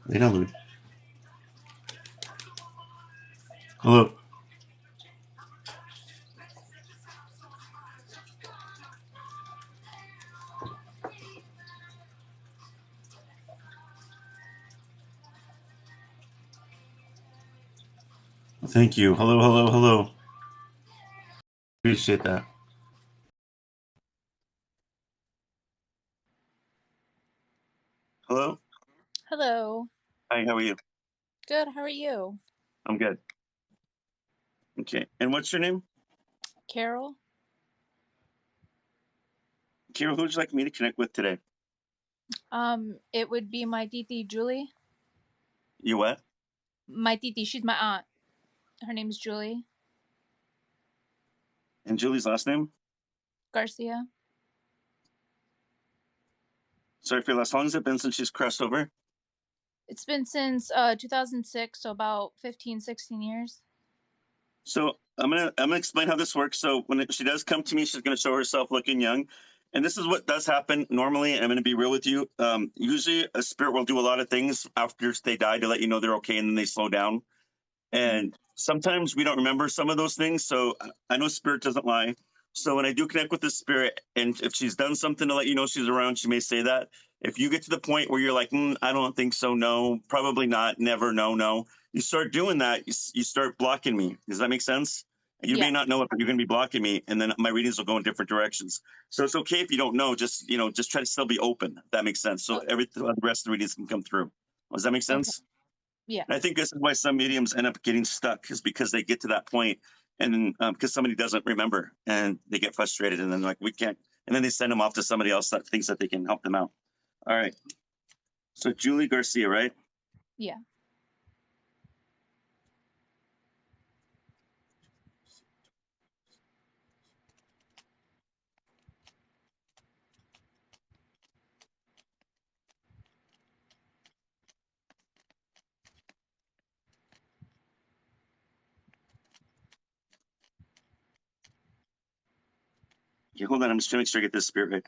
They download. Hello. Thank you. Hello, hello, hello. Appreciate that. Hello. Hello. Hi, how are you? Good. How are you? I'm good. Okay. And what's your name? Carol? Kira, who would you like me to connect with today? It would be my titi Julie. You what? My titi, she's my aunt. Her name's Julie And Julie's last name? Garcia. Sorry for your last. How long has it been since she's crossed over? It's been since 2006, so about 15, 16 years. So I'm gonna explain how this works. So she does come to me, she's gonna show herself looking young, and this is what does happen normally. I'm gonna be real with you. Usually, a spirit will do a lot of things after they die to let you know they're okay, and then they slow down. Mm-hmm. And sometimes we don't remember some of those things. So I know spirit doesn't lie. So when I do connect with the spirit, and if she's done something to let you know she's around, she may say that. If you get to the point where you're like, I don't think so, no, probably not, never, no, no, you start doing that, you start blocking me. Does that make sense? You may Yeah. not know it, but you're going to be blocking me, and then my readings will go in different directions. So it's okay if you don't know. Just try to still be open. If that makes sense. So Oh, the rest of the readings can come through. Does that make okay. sense? Yeah. And I think this is why some mediums end up getting stuck, is because they get to that point, and then because somebody doesn't remember, and they get frustrated, and then like we can't, and then they send them off to somebody else that thinks that they can help them out. All right. So Julie Garcia, right? Yeah. Yeah, hold on. I'm just trying to make sure I get this spirit right.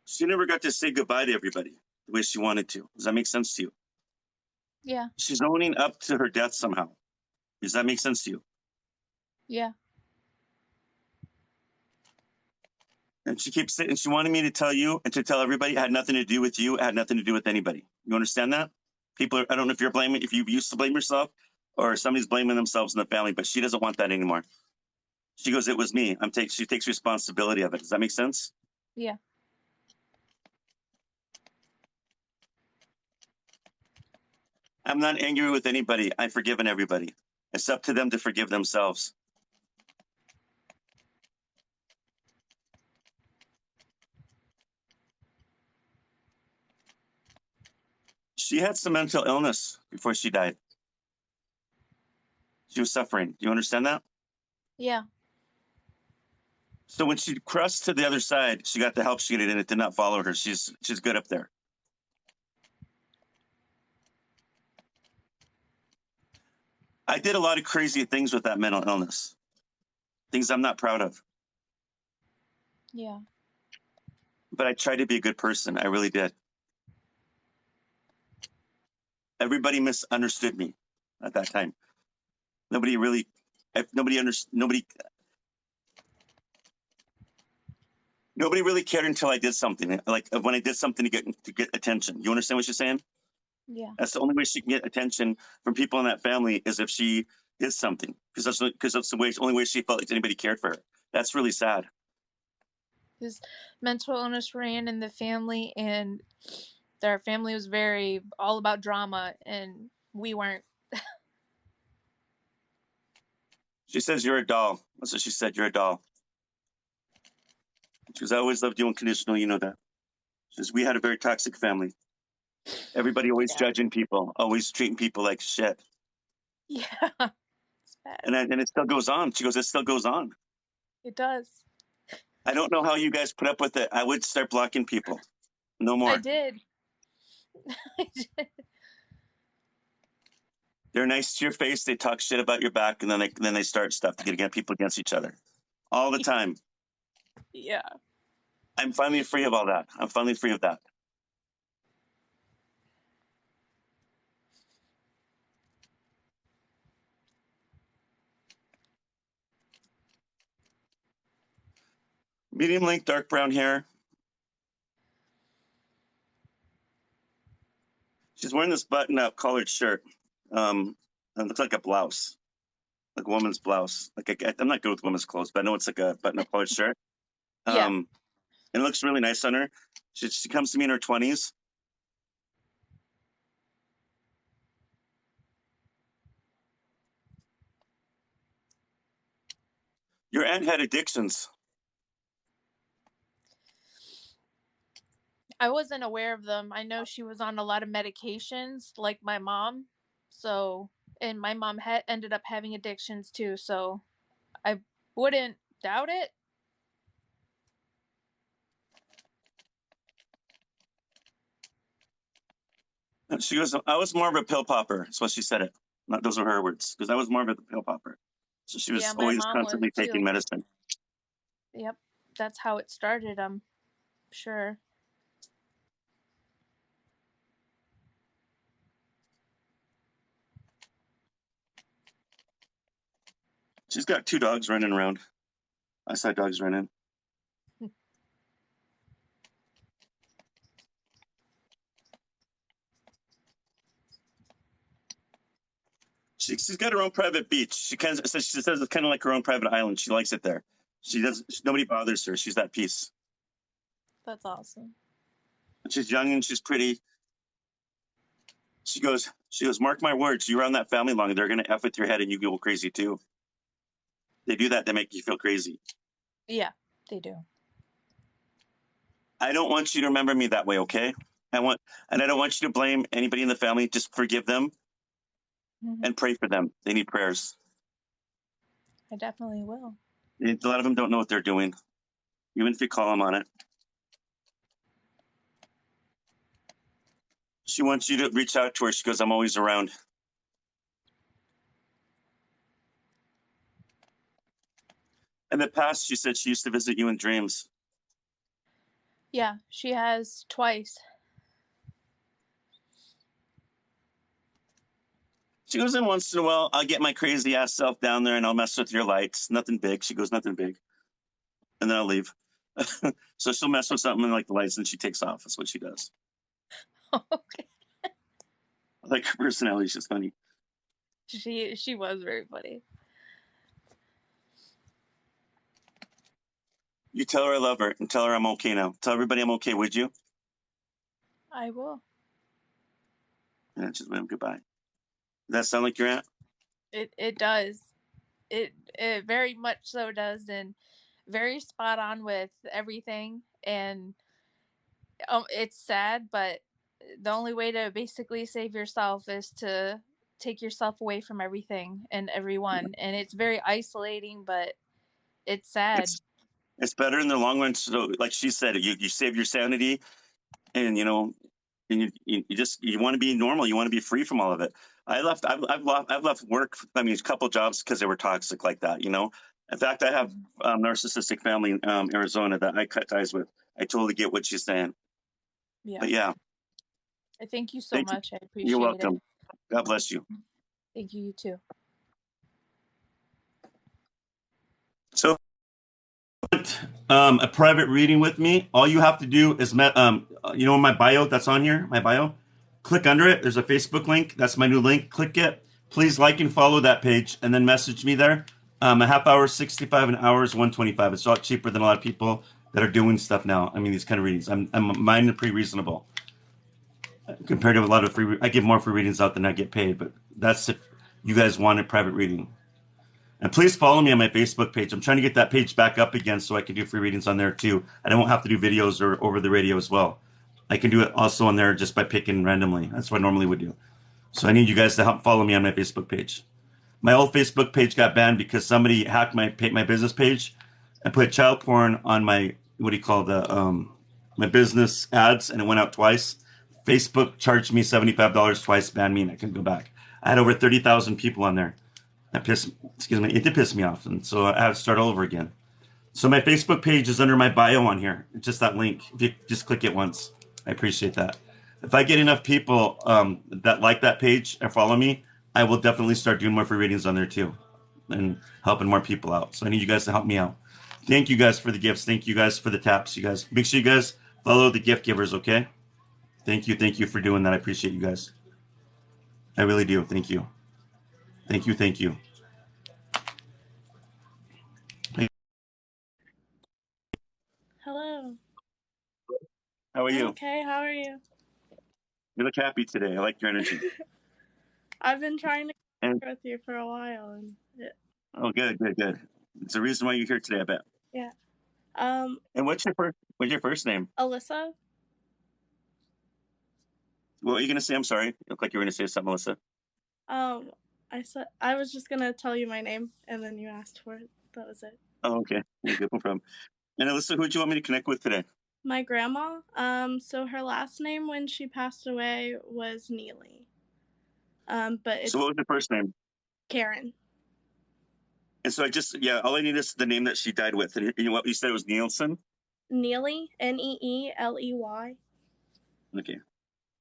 She never got to say goodbye to everybody the way she wanted to. Does that make sense to you? Yeah. She's owning up to her death somehow. Does that make sense to you? Yeah. And she keeps saying, and she wanted me to tell you and to tell everybody it had nothing to do with you. It had nothing to do with anybody. You understand that? I don't know if you're blaming, if you used to blame yourself or somebody's blaming themselves in the family, but she doesn't want that anymore. She goes, it was me. She takes responsibility of it. Does that make sense? Yeah. I'm not angry with anybody. I've forgiven everybody. It's up to them to forgive themselves. She had some mental illness before she died. She was suffering. Do you understand that? Yeah. So when she crossed to the other side, she got the help she needed, and it did not follow her. She's good up there. I did a lot of crazy things with that mental illness, things I'm not proud of. Yeah. But I tried to be a good person. I really did. Everybody misunderstood me at that time. Nobody really, nobody understood. Nobody really cared until I did something. Like when I did something to get attention. You understand what you're saying? Yeah. That's the only way she can get attention from people in that family is if she did something. Because that's the only way she felt like anybody cared for her. That's really sad. His mental illness ran in the family, and their family was very all about drama, and we weren't. She says you're a doll. That's what she said. You're a doll. She goes, I always loved you unconditional. You know that. She says we had a very toxic family. Everybody always Yeah. judging people, always treating people like shit. Yeah. sad. And it still goes on. She goes, it still goes on. It does. I don't know how you guys put up with it. I would start blocking people. No more. I did. I did. They're nice to your face. They talk shit about your back, and then they start stuff to get people against each other all the time. Yeah. I'm finally free of all that. I'm finally free of that. Medium length, dark brown hair. She's wearing this button-up collared shirt. And it looks like a blouse, like a woman's blouse. I'm not good with women's clothes, but I know it's like a button-up collared shirt. Yeah. And it looks really nice on her. She comes to me in her 20s. Your aunt had addictions. I wasn't aware of them. I know she was on a lot of medications, like my mom. So, and my mom ended up having addictions too. So, I wouldn't doubt it. And she goes, I was more of a pill popper. That's what she said it. Not those are her words, because I was more of a pill popper. So she was Yeah, my always mom was constantly taking too. medicine. Yep. That's how it started, I'm sure. She's got 2 dogs running around. I saw dogs running. She's got her own private beach. She says it's kind of like her own private island. She likes it there. Nobody bothers her. She's at peace. That's awesome. She's young and she's pretty. She goes, mark my words, you're around that family long, they're gonna F with your head and you go crazy too. They do that, they make you feel crazy. Yeah, they do. I don't want you to remember me that way, okay? I don't want you to blame anybody in the family. Just forgive them and pray for them. They need prayers. I definitely will. A lot of them don't know what they're doing, even if you call them on it. She wants you to reach out to her. She goes, I'm always around. In the past, she said she used to visit you in dreams. Yeah, she has twice. She goes, in once in a while, I'll get my crazy ass self down there and I'll mess with your lights. Nothing big. She goes, nothing big. And then I'll leave. So she'll mess with something like the lights and she takes off. That's what she does. Okay. I like her personality. She's funny. She was very funny. You tell her I love her and tell her I'm okay now. Tell everybody I'm okay, would you? I will. And just went goodbye. Does that sound like your aunt? It does. It very much so does, and very spot on with everything. And it's sad, but the only way to basically save yourself is to take yourself away from everything and everyone. And it's very isolating, but it's sad. It's better in the long run. So, like she said, you save your sanity, and and you want to be normal. You want to be free from all of it. I've left work. I mean, a couple jobs because they were toxic like that. In fact, I have narcissistic family in Arizona that I cut ties with. I totally get what she's saying. Yeah. But yeah. I thank you so much. I appreciate it. You're welcome. God bless you. Thank you. You too. So, a private reading with me. All you have to do is my bio that's on here, my bio. Click under it. There's a Facebook link. That's my new link. Click it. Please like and follow that page, and then message me there. A half hour, 65, an hour is 125. It's a lot cheaper than a lot of people that are doing stuff now. I mean, these kind of readings. Mine are pretty reasonable compared to a lot of free. I give more free readings out than I get paid, but that's if you guys want a private reading. And please follow me on my Facebook page. I'm trying to get that page back up again so I can do free readings on there too. I don't have to do videos or over the radio as well. I can do it also on there just by picking randomly. That's what I normally would do. So I need you guys to help follow me on my Facebook page. My old Facebook page got banned because somebody hacked my business page and put child porn on my what do you call my business ads, and it went out twice. Facebook charged me $75 twice, banned me, and I couldn't go back. I had over 30,000 people on there. It did piss me off, and so I had to start all over again. So my Facebook page is under my bio on here. It's just that link. If you just click it once, I appreciate that. If I get enough people that like that page and follow me, I will definitely start doing more free readings on there too, and helping more people out. So I need you guys to help me out. Thank you guys for the gifts. Thank you guys for the taps. You guys, make sure you guys follow the gift givers, okay? Thank you for doing that. I appreciate you guys. I really do. Thank you. Thank you. Thank you. Hello. How are you? Okay, how are you? You look happy today. I like your energy. I've been trying to And connect with you for a while, and oh, good. It's the reason why you're here today, I bet. yeah. And what's your first name? Alyssa. What were you gonna say? I'm sorry. You look like you were gonna say something, Melissa. I was just gonna tell you my name, and then you asked for it. That was it. Oh, okay. Yeah, good, no problem. And Alyssa, who do you want me to connect with today? My grandma. So her last name when she passed away was Neely. But it's So what was your first name? Karen. And so all I need is the name that she died with. And you know what you said it was Nielsen? Neely, Neely. Okay.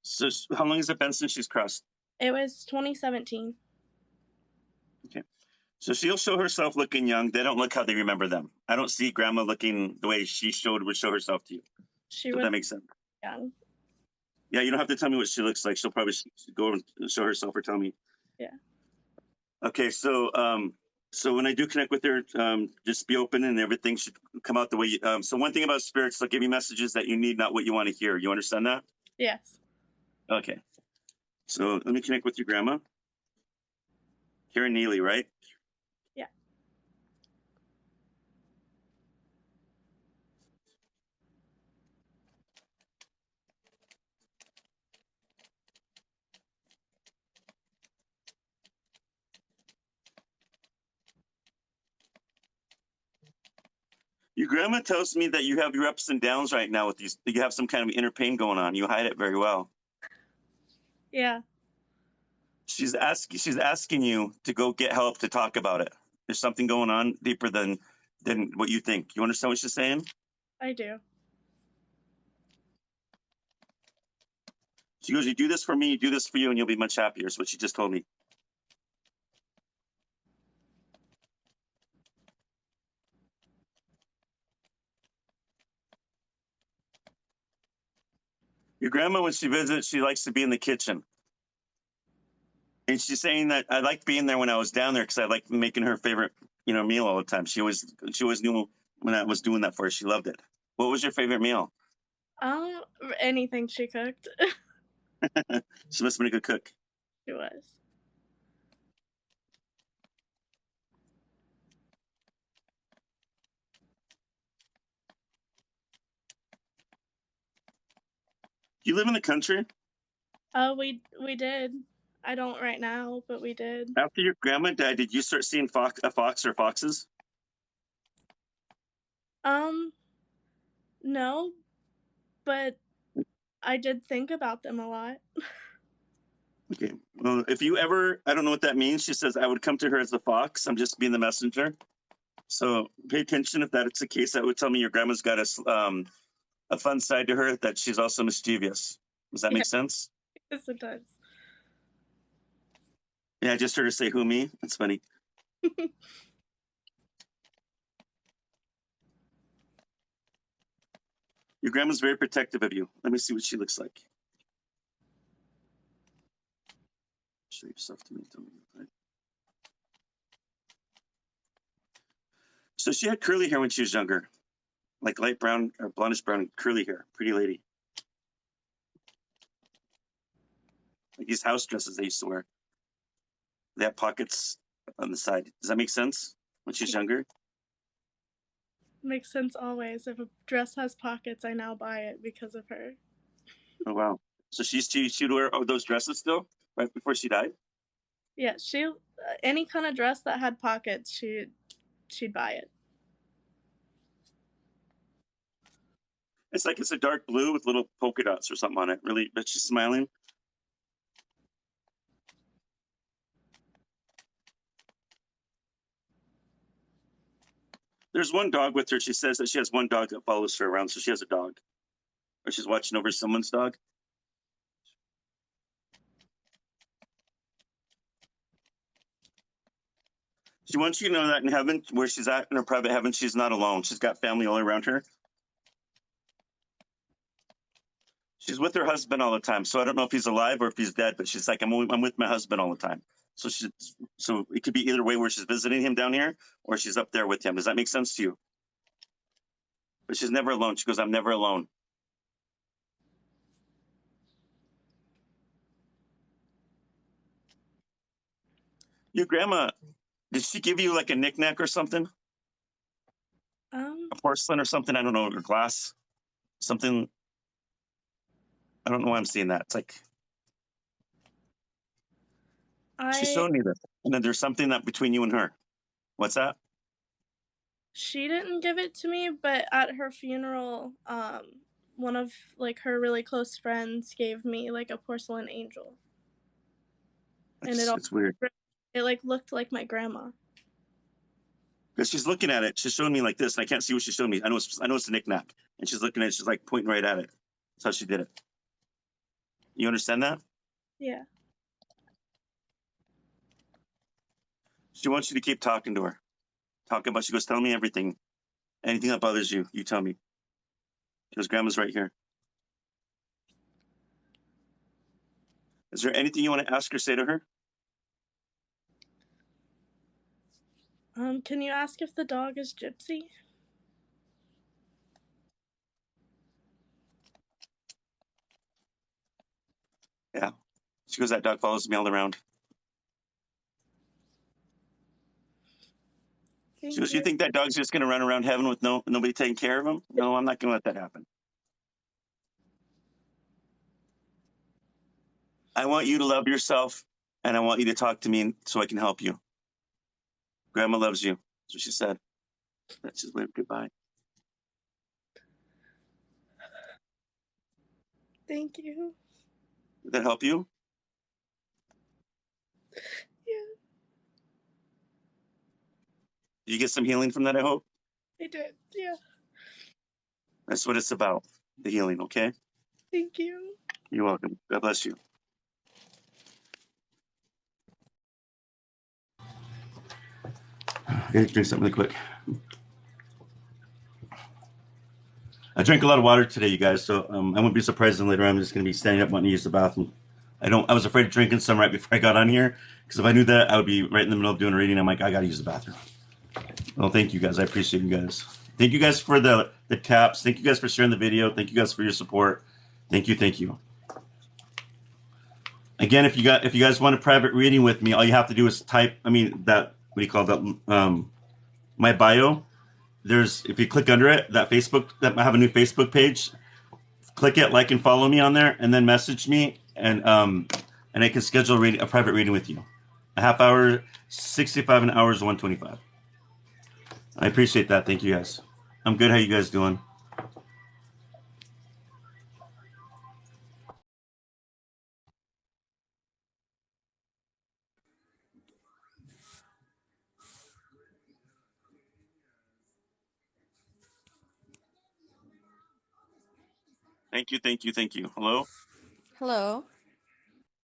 So how long has it been since she's crossed? It was 2017. Okay. So she'll show herself looking young. They don't look how they remember them. I don't see grandma looking the way would show herself to you. She Does was that make sense? young. Yeah, you don't have to tell me what she looks like. She'll probably go and show herself or tell me. Yeah. Okay, so when I do connect with her, just be open and everything should come out the way you. So one thing about spirits, they'll give you messages that you need, not what you want to hear. You understand that? Yes. Okay. So let me connect with your grandma. Karen Neely, right? Yeah. Your grandma tells me that you have your ups and downs right now with these. You have some kind of inner pain going on. You hide it very well. Yeah. She's asking you to go get help to talk about it. There's something going on deeper than what you think. You understand what she's saying? I do. She goes, "You do this for me, you do this for you, and you'll be much happier." Is what she just told me. Your grandma, when she visits, she likes to be in the kitchen. And she's saying that I liked being there when I was down there because I liked making her favorite, meal all the time. She always knew when I was doing that for her. She loved it. What was your favorite meal? Anything she cooked. She must have been a good cook. She was. You live in the country? We did. I don't right now, but we did. After your grandma died, did you start seeing a fox or foxes? No, but I did think about them a lot. Okay. Well, if you ever, I don't know what that means. She says I would come to her as a fox. I'm just being the messenger. So pay attention. If that's the case, that would tell me your grandma's got a fun side to her, that she's also mischievous. Does that make sense? Yes, it does. Yeah, I just heard her say, "Who, me?" That's funny. Your grandma's very protective of you. Let me see what she looks like. Show yourself to me. Right? So she had curly hair when she was younger, like light brown or blondish brown curly hair. Pretty lady. Like these house dresses they used to wear. They have pockets on the side. Does that make sense? When she's younger? Makes sense always. If a dress has pockets, I now buy it because of her. Oh wow! So she'd wear those dresses still right before she died. Yeah, she any kind of dress that had pockets, she'd buy it. It's like it's a dark blue with little polka dots or something on it. Really, but she's smiling. There's one dog with her. She says that she has one dog that follows her around, so she has a dog. Or she's watching over someone's dog. She wants you to know that in heaven, where she's at in her private heaven, she's not alone. She's got family all around her. She's with her husband all the time. So I don't know if he's alive or if he's dead, but she's like, I'm with my husband all the time. So so it could be either way, where she's visiting him down here or she's up there with him. Does that make sense to you? But she's never alone. She goes, I'm never alone. Your grandma, did she give you like a knickknack or something? A porcelain or something? I don't know, or glass, something. I don't know why I'm seeing that. It's like she showed me this, and then there's something that between you and her. What's that? She didn't give it to me, but at her funeral, one of like her really close friends gave me like a porcelain angel. And it's weird. It like looked like my grandma. Because she's looking at it. She's showing me like this, and I can't see what she's showing me. I know it's a knickknack. And she's looking at it, she's like pointing right at it. That's how she did it. You understand that? Yeah. She wants you to keep talking to her. She goes, tell me everything. Anything that bothers you, you tell me. Because grandma's right here. Is there anything you want to ask or say to her? Can you ask if the dog is Gypsy? Yeah. She goes, that dog follows me all around. She goes, you think that dog's just going to run around heaven with nobody taking care of him? No, I'm not going to let that happen. I want you to love yourself, and I want you to talk to me so I can help you. Grandma loves you. That's what she said. Let's just wave goodbye. Thank you. Did that help you? Yeah. Did you get some healing from that, I hope? I did, yeah. That's what it's about, the healing, okay? Thank you. You're welcome. God bless you. Okay, drink something really quick. I drank a lot of water today, you guys, so I wouldn't be surprised if later I'm just going to be standing up wanting to use the bathroom. I was afraid of drinking some right before I got on here, because if I knew that, I would be right in the middle of doing a reading. I'm like, I got to use the bathroom. Well, thank you guys. I appreciate you guys. Thank you guys for the taps. Thank you guys for sharing the video. Thank you guys for your support. Thank you. Thank you. Again, if you guys want a private reading with me, all you have to do is type, what do you call that? My bio. If you click under it, that I have a new Facebook page. Click it, like and follow me on there, and then message me, and I can schedule a private reading with you. A half hour, 65 an hour is 125. I appreciate that. Thank you guys. I'm good. How you guys doing? Thank you, thank you, thank you. Hello? Hello.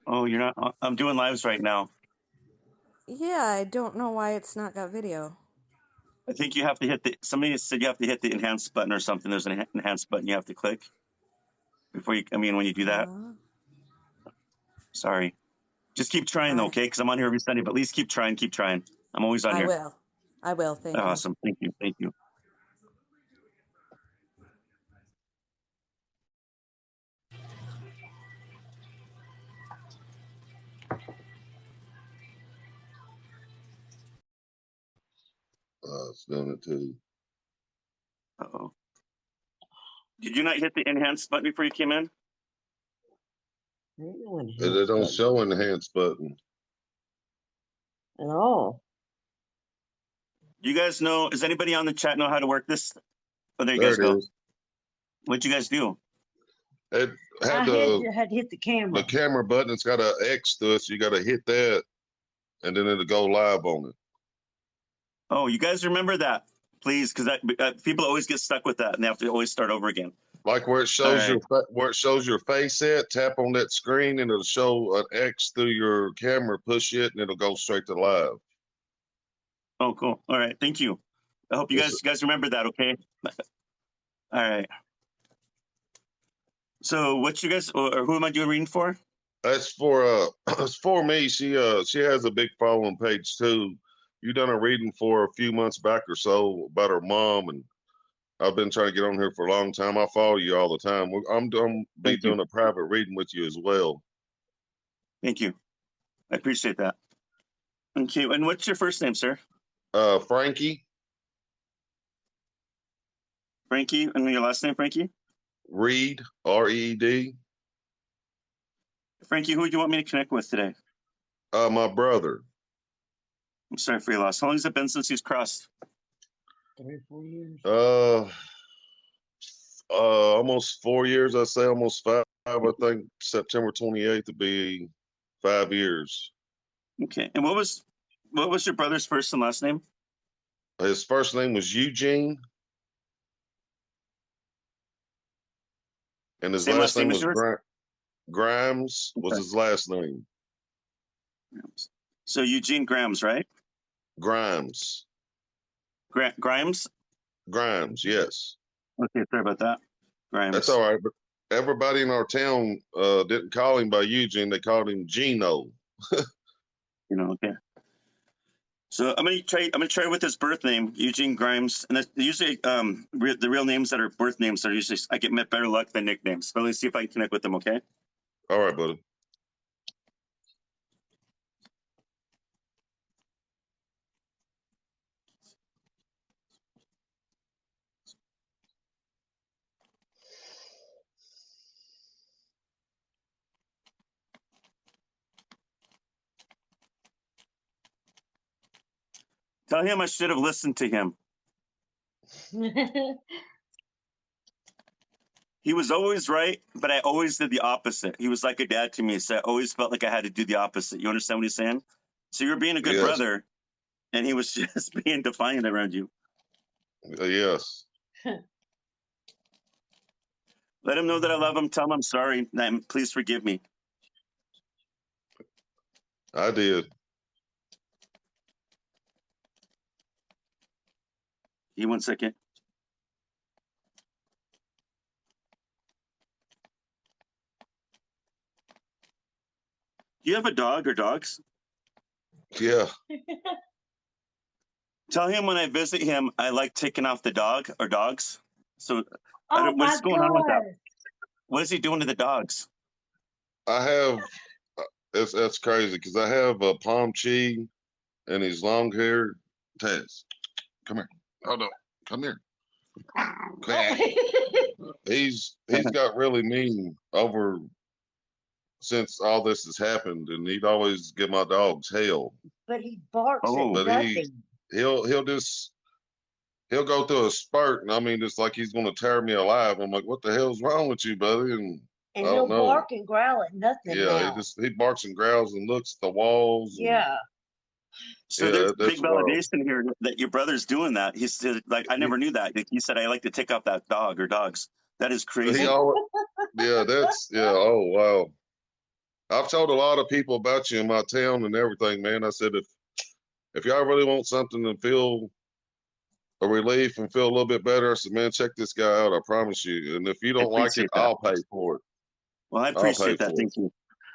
Oh, you're not? I'm doing lives right now. Yeah, I don't know why it's not got video. I think you have to hit somebody said you have to hit the enhance button or something. There's an enhance button you have to click before when you do that. Sorry. Just keep trying, though, okay? Because I'm on here every Sunday, but at least keep trying, keep trying. I'm always on here. I will. Thank you. Awesome. Thank you. Thank you. It's gonna too. Uh-oh. Did you not hit the enhance button before you came in? It don't show enhance button. Oh, You guys know? Does anybody on the chat know how to work this? Oh, there you There guys it go. is. What'd you guys do? It had had to hit the the camera. camera button. It's got an X to it, so you got to hit that, and then it'll go live on it. Oh, you guys remember that, please, because people always get stuck with that, and they have to always start over again. Like where it shows All your face at, tap on that screen, and it'll show an X through your camera. Push it, and it'll go straight to live. Oh, cool. All right, thank you. I hope you Yes, guys remember that. Okay. All right. So, what you guys or who am I doing reading for? That's for it's for me. She has a big following page too. You done a reading for a few months back or so about her mom, and I've been trying to get on here for a long time. I follow you all the time. I'm be Thank you. doing a private reading with you as well. Thank you. I appreciate that. Okay. And what's your first name, sir? Frankie Frankie. And your last name, Frankie? Reed, R-E-E-D. Frankie, who do you want me to connect with today? My brother. I'm sorry for your loss. How long has it been since he's crossed? 3 or 4 years. Almost 4 years. I say almost 5. I think September 28th to be 5 years. Okay. And what was your brother's first and last name? His first name was Eugene, and his Same last name as was yours? Grimes was Okay. his last name. So Eugene Grimes, right? Grimes. Grimes? Grimes, yes. Okay, sorry about that. Grimes. That's all right. But everybody in our town didn't call him by Eugene. They called him Gino. Okay. So I'm gonna try with his birth name, Eugene Grimes, and that's usually the real names that are birth names are usually I get better luck than nicknames. But let's see if I can connect with them. Okay. All right, buddy. Tell him I should have listened to him. He was always right, but I always did the opposite. He was like a dad to me, so I always felt like I had to do the opposite. You understand what he's saying? So you're being a good Yes. brother, and he was just being defiant around you. Yes. Let him know that I love him. Tell him I'm sorry. And please forgive me. I did. Give me 1 second. Do you have a dog or dogs? Yeah. Tell him when I visit him, I like taking off the dog or dogs. So Oh my what's going on with that? God. What is he doing to the dogs? I have that's crazy because I have a Palm Chi and he's long haired. Taz, come here. Hold on. Come here. He's got really mean over since all this has happened, and he'd always give my dogs hell. But he barks Oh. at But nothing. he'll go through a spurt, and I mean, it's like he's gonna tear me alive. I'm like, what the hell's wrong with you, buddy? And And I he'll don't know. bark and growl at nothing Yeah, now. he barks and growls and looks at the walls. And, Yeah. So Yeah, there's that's big wild. validation here that your brother's doing that. He said, like, I never knew that. He said, I like to take off that dog or dogs. That is crazy. He always, yeah, oh wow. I've told a lot of people about you in my town and everything, man. I said if y'all really want something to feel a relief and feel a little bit better, I said, man, check this guy out. I promise you. And if you don't like it, appreciate that. I'll pay for it. Well, I I'll pay appreciate that. for Thank it. you.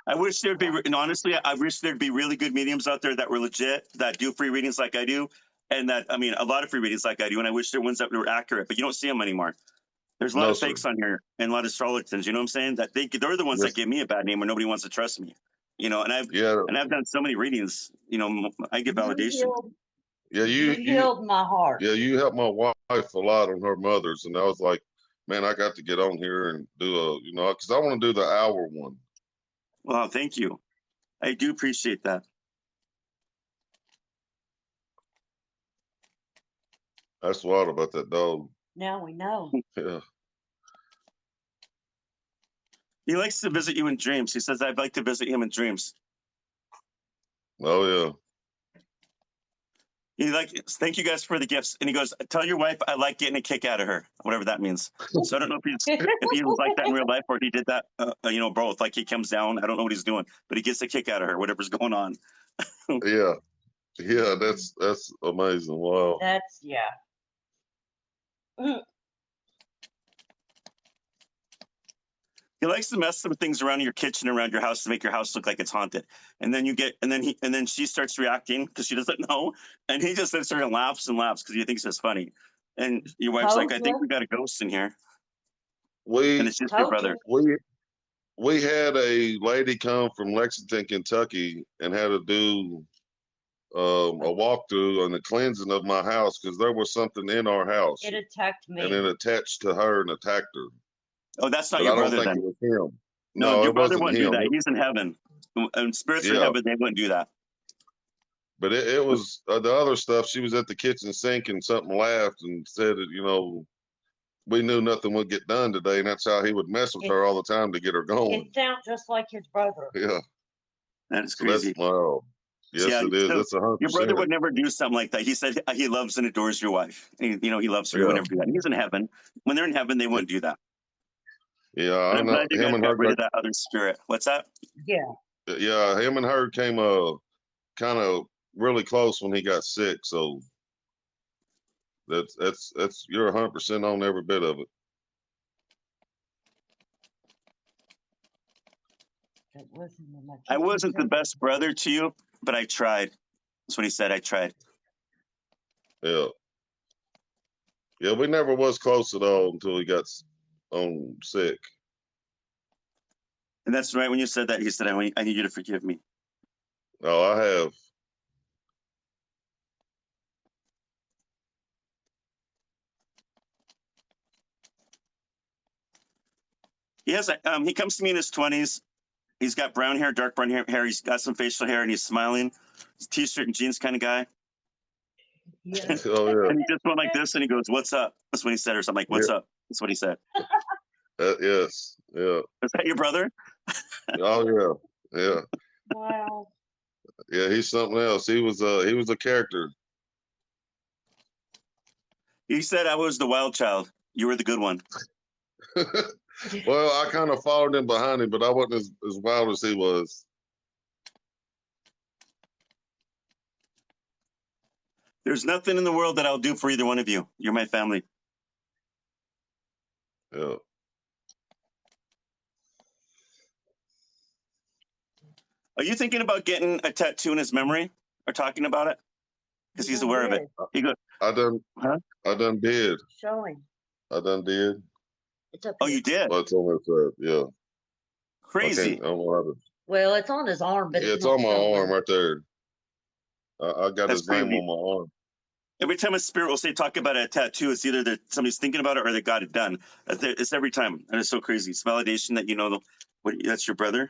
I wish there'd be, and honestly, I wish there'd be really good mediums out there that were legit, that do free readings like I do. And that, I mean, a lot of free readings like I do. And I wish there were ones that were accurate, but you don't see them anymore. There's a lot No, of sir. fakes on here and a lot of charlatans. You know what I'm saying? That they're the ones Yes. that give me a bad name where nobody wants to trust me. And I've done so many readings. I get validation. You You healed my heart. Yeah, you helped my wife a lot on her mother's, and I was like, man, I got to get on here and do because I want to do the hour one. Well, thank you. I do appreciate that. That's wild about that dog. Now we know. Yeah. He likes to visit you in dreams. He says, I'd like to visit him in dreams. Oh yeah. He like, thank you guys for the gifts. And he goes, tell your wife I like getting a kick out of her, whatever that means. So I don't know if he was like that in real life or he did that, both. Like he comes down, I don't know what he's doing, but he gets a kick out of her, whatever's going on. Yeah. Yeah. That's amazing. Wow. That's, yeah. Mm, He likes to mess some things around your kitchen, around your house to make your house look like it's haunted. And then then she starts reacting because she doesn't know. And he just sits there and laughs because he thinks it's funny. And your wife's like, Told I think you. we got a ghost in here. And We it's just your Told brother. you. we had a lady come from Lexington, Kentucky, and had to do a walkthrough on the cleansing of my house because there was something in our house, It attacked me. and it attached to her and attacked her. Oh, that's not But your I don't brother think then. it was him. No, No, your it brother wasn't wouldn't do him. that. He's in heaven. And spirits in Yeah. heaven, they wouldn't do that. But it was the other stuff. She was at the kitchen sink and something laughed and said that, we knew nothing would get done today, and that's how he would mess with It- her all the time to get her going. It sounds just like his brother. Yeah. That is So that's crazy. wow. Yes, Yeah, it is. so That's 100%. your brother would never do something like that. He said he loves and adores your wife. He loves her. He would Yeah. never do that. He's in heaven. When they're in heaven, they wouldn't do that. Yeah, But I I'm know glad you guys him and got her. rid of that other spirit. What's that? Yeah. Yeah, him and her came kind of really close when he got sick. So that's you're 100% on every bit of it. But listen to my I kitchen wasn't the sink. best brother to you, but I tried. That's what he said. I tried. Yeah. Yeah, we never was close at all until he got sick. And that's right. When you said that, he said, I need you to forgive me. Oh, I have. He comes to me in his 20s. He's got brown hair, dark brown hair. He's got some facial hair and he's smiling. He's a t-shirt and jeans kind of guy. Yeah. Oh yeah. And he just went like this and he goes, what's up? That's what he said or something like, what's up? That's what he said. Yes. Yeah. Is that your brother? Oh yeah. Yeah. Wow. Yeah. He's something else. He was a character. He said I was the wild child. You were the good one. Well, I kind of followed him behind him, but I wasn't as wild as he was. There's nothing in the world that I'll do for either one of you. You're my family. Yeah. Are you thinking about getting a tattoo in his memory or talking about it? Because he's aware of it. He goes, I done did. Show him. I done did. It's up oh, here. you did? But it's on that side. Yeah. Crazy. I don't know how to. Well, it's on his arm, but Yeah, it's it's not on my showing. arm right there. I got That's his name crazy. on my arm. Every time a spirit will say talk about a tattoo, it's either that somebody's thinking about it or they got it done. It's every time. And it's so crazy. It's validation that that's your brother.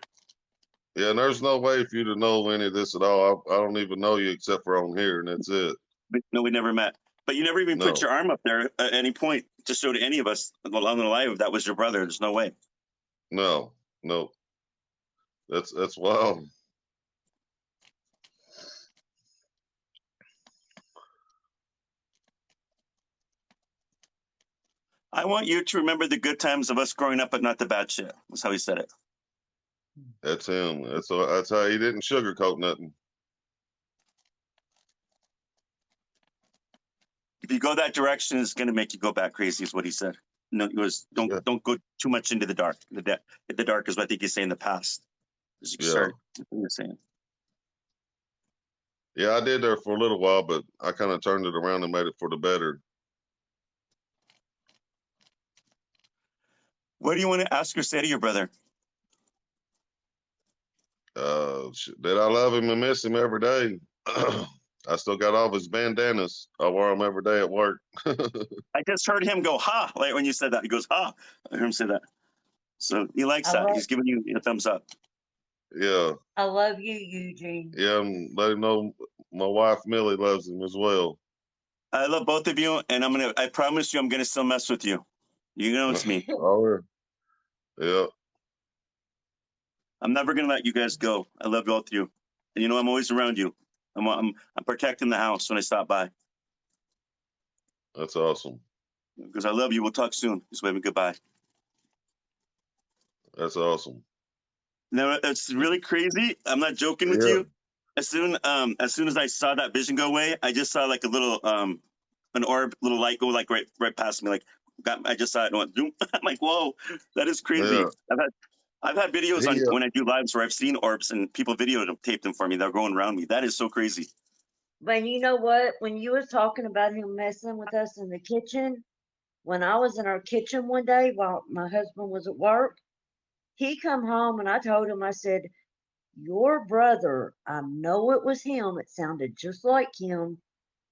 Yeah, and there's no way for you to know any of this at all. I don't even know you except for on here, and that's it. But no, we never met. But you never even put No. your arm up there at any point to show to any of us along the live that was your brother. There's no way. No. That's wild. I want you to remember the good times of us growing up, but not the bad shit. That's how he said it. That's him. That's how he didn't sugarcoat nothing. If you go that direction, it's going to make you go back crazy. Is what he said. No, it was don't go too much into the dark. The dark is what I think he's saying. The past. Yeah. That's what you're saying. Yeah, I did there for a little while, but I kind of turned it around and made it for the better. What do you want to ask or say to your brother? That I love him and miss him every day. I still got all of his bandanas. I wear them every day at work. I just heard him go, ha, like when you said that. He goes, ha. I heard him say that. So he likes that. He's giving you a thumbs up. Yeah. I love you, Eugene. Yeah, and let him know my wife Millie loves him as well. I love both of you, and I promise you I'm gonna still mess with you. You know it's me. Oh, yeah. I'm never gonna let you guys go. I love both of you. And you know I'm always around you. I'm protecting the house when I stop by. That's awesome. Because I love you. We'll talk soon. Just waving goodbye. That's awesome. No, it's really crazy. I'm not joking with Yeah. you. As soon as I saw that vision go away, I just saw like a little an orb, little light go like right past me. Like I just saw it and went zoom. I'm like, whoa, that is crazy. Yeah. I've had videos on He, when I do lives where I've seen orbs and people videoed them, taped them for me. They're going around me. That is so crazy. But you know what? When you was talking about him messing with us in the kitchen, when I was in our kitchen one day while my husband was at work, he come home and I told him, I said, your brother, I know it was him. It sounded just like him.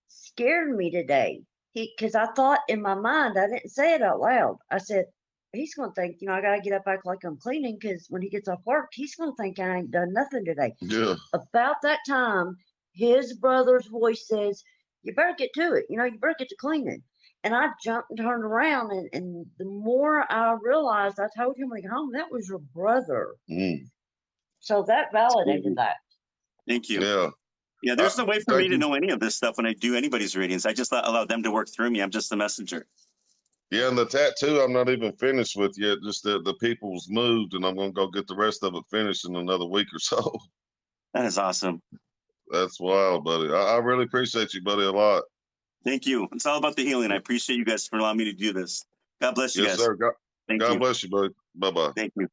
Scared me today. Because I thought in my mind, I didn't say it out loud. I said, he's going to think, I got to get up, act like I'm cleaning. Because when he gets off work, he's going to think I ain't done nothing today. yeah. About that time, his brother's voice says, you better get to it. You better get to cleaning. And I jumped and turned around. And the more I realized, I told him, like, home, that was your brother. Mm. So that validated that. Thank you. Yeah. Yeah, there's no way for me Thank to you. know any of this stuff when I do anybody's readings. I just allow them to work through me. I'm just the messenger. Yeah, and the tattoo I'm not even finished with yet. Just the people's moved, and I'm gonna go get the rest of it finished in another week or so. That is awesome. That's wild, buddy. I really appreciate you, buddy, a lot. Thank you. It's all about the healing. I appreciate you guys for allowing me to do this. God bless you Yes, guys. sir. Thank God you. bless you, buddy. Bye-bye. Thank you.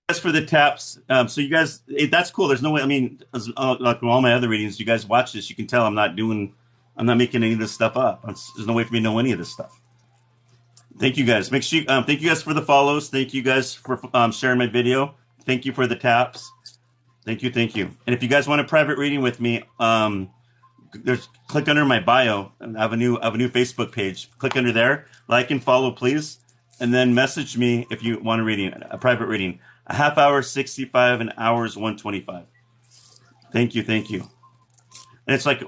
As for the taps, so you guys, that's cool. There's no way. I mean, like all my other readings, you guys watch this, you can tell I'm not making any of this stuff up. There's no way for me to know any of this stuff. Thank you guys. Make sure thank you guys for the follows. Thank you guys for sharing my video. Thank you for the taps. Thank you. And if you guys want a private reading with me, click under my bio. I have a new Facebook page. Click under there, like and follow, please, and then message me if you want a private reading. A half hour, 65, an hour's 125. Thank you. And it's like,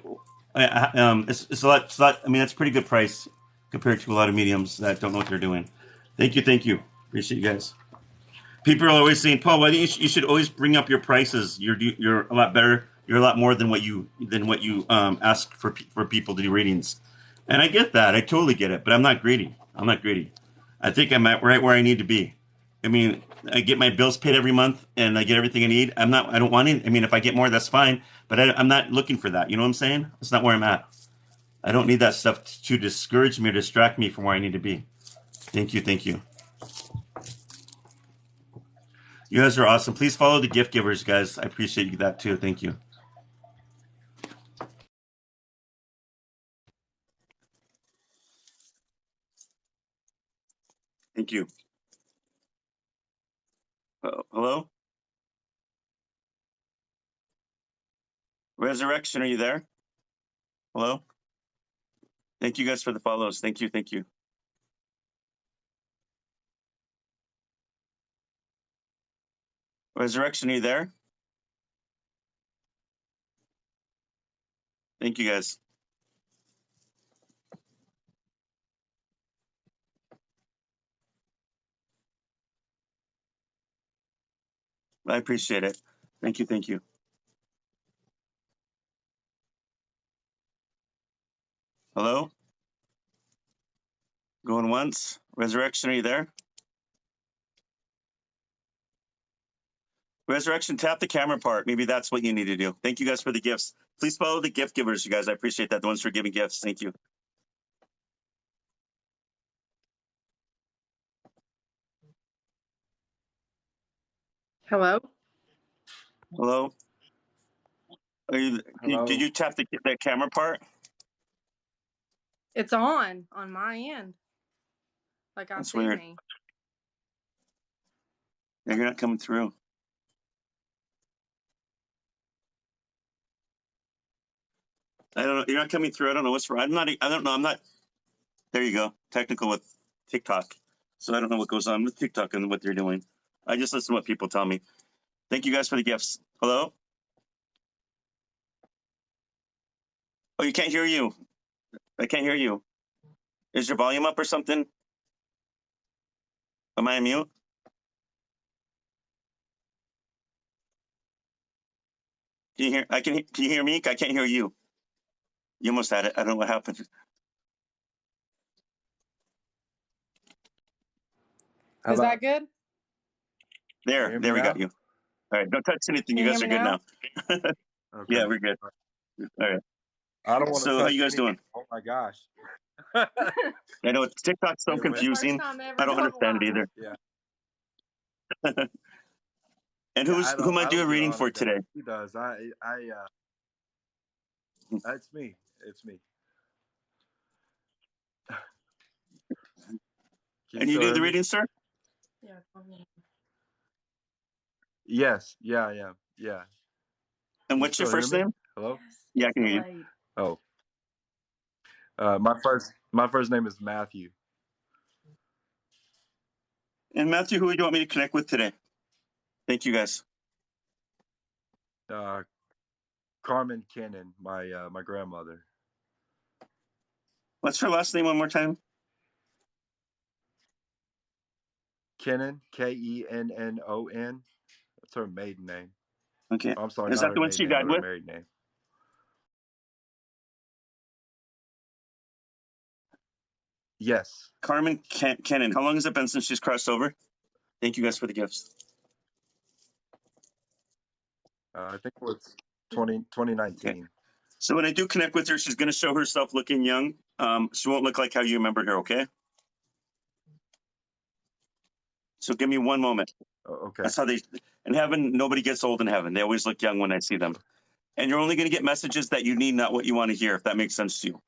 it's a lot. I mean, that's a pretty good price compared to a lot of mediums that don't know what they're doing. Thank you. Appreciate you guys. People are always saying, Paul, why do you should always bring up your prices? You're a lot better. You're a lot more than what you ask for people to do readings. And I get that. I totally get it. But I'm not greedy. I think I'm right where I need to be. I mean, I get my bills paid every month, and I get everything I need. I don't want it. I mean, if I get more, that's fine. But I'm not looking for that. You know what I'm saying? That's not where I'm at. I don't need that stuff to discourage me or distract me from where I need to be. Thank you. You guys are awesome. Please follow the gift givers, guys. I appreciate that too. Thank you. Thank you. Hello? Resurrection, are you there? Hello? Thank you guys for the follows. Thank you. Resurrection, are you there? Thank you guys. I appreciate it. Thank you. Hello? Going once. Resurrection, are you there? Resurrection, tap the camera part. Maybe that's what you need to do. Thank you guys for the gifts. Please follow the gift givers, you guys. I appreciate that. The ones who are giving gifts. Thank you. Hello? Hello? Hello? Did you tap the camera part? It's on my end. Like I That's see weird. me. Yeah, you're not coming through. I don't know. You're not coming through. I don't know what's wrong. I don't know. I'm not. There you go. Technical with TikTok. So I don't know what goes on with TikTok and what they're doing. I just listen to what people tell me. Thank you guys for the gifts. Hello? Oh, you can't hear you. I can't hear you. Is your volume up or something? Am I on mute? Can you hear? Can you hear me? I can't hear you. You almost had it. I don't know what happened. How Is about that good? you There, hear me there we got now? you. All right, don't touch anything. Can You you guys hear are me good now? now. Okay. Yeah, we're good. All right. I don't want to So how touch you guys anything. doing? Oh my gosh. I know TikTok's so Anyway. The first confusing. time ever I don't going understand it live. either. Yeah. And Yeah, who am I I doing don't a get reading on for today. today? He does. That's me. It's me. Can you And you still do hear the me? reading, sir? Yeah. Yes. Yeah, I am. Yeah. And Can you what's your still hear first me? name? Hello? Yeah, I It's can hear you. delayed. Oh. My first name is Matthew. And Matthew, who do you want me to connect with today? Thank you, guys. Carmen Kennan, my grandmother. What's her last name one more time? Kennan, Kennon. That's her maiden name. Okay. Oh, I'm sorry, Is not that her the one maiden she name, died but her with? married name. Yes. Carmen Cannon. How long has it been since she's crossed over? Thank you guys for the gifts. I think it was 2019. Okay. So when I do connect with her, she's going to show herself looking young. She won't look like how you remembered her, okay? So give me one moment. Okay. That's how in heaven, nobody gets old in heaven. They always look young when I see them. And you're only going to get messages that you need, not what you want to hear, if that makes sense to you.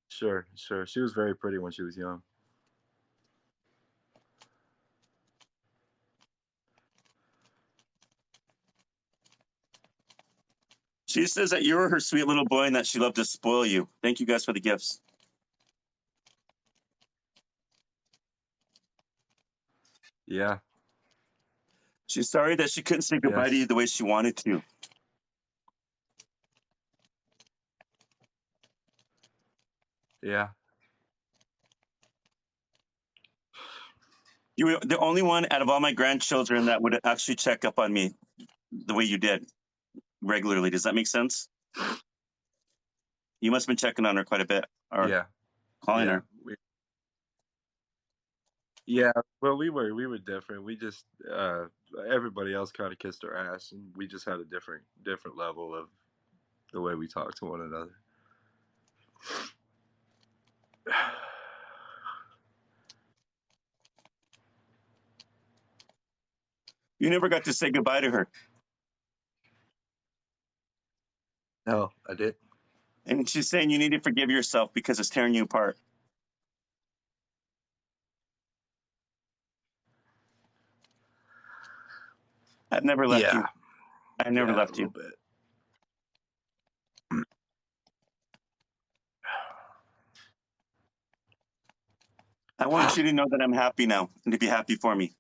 Sure. She was very pretty when she was young. She says that you were her sweet little boy and that she loved to spoil you. Thank you guys for the gifts. Yeah. She's sorry that she couldn't say goodbye to you Yes. the way she wanted to. Yeah. You were the only one out of all my grandchildren that would actually check up on me the way you did regularly. Does that make sense? You must have been checking on her quite a bit or Yeah. calling her. Yeah. Well, we were different. We just everybody else kind of kissed her ass, and we just had a different level of the way we talk to one another. You never got to say goodbye to her. No, I did. And she's saying you need to forgive yourself because it's tearing you apart. I've never left you. I never left you. A little bit. I want you to know that I'm happy now and to be happy for me.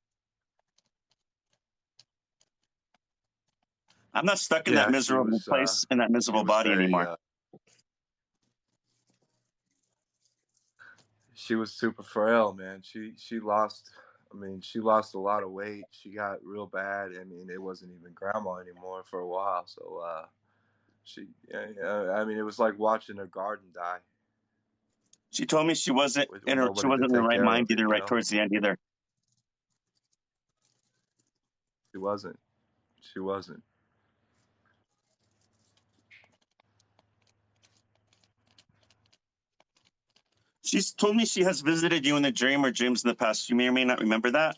I'm not stuck in that miserable place in that miserable body anymore. She was super frail, man. She lost. I mean, she lost a lot of weight. She got real bad. I mean, it wasn't even grandma anymore for a while. So I mean, it was like watching a garden die. She told me she wasn't with in her, she nobody to wasn't in the take right care mind of it, either, you right know? towards the end either. She wasn't. She wasn't. She's told me she has visited you in a dream or dreams in the past. You may or may not remember that.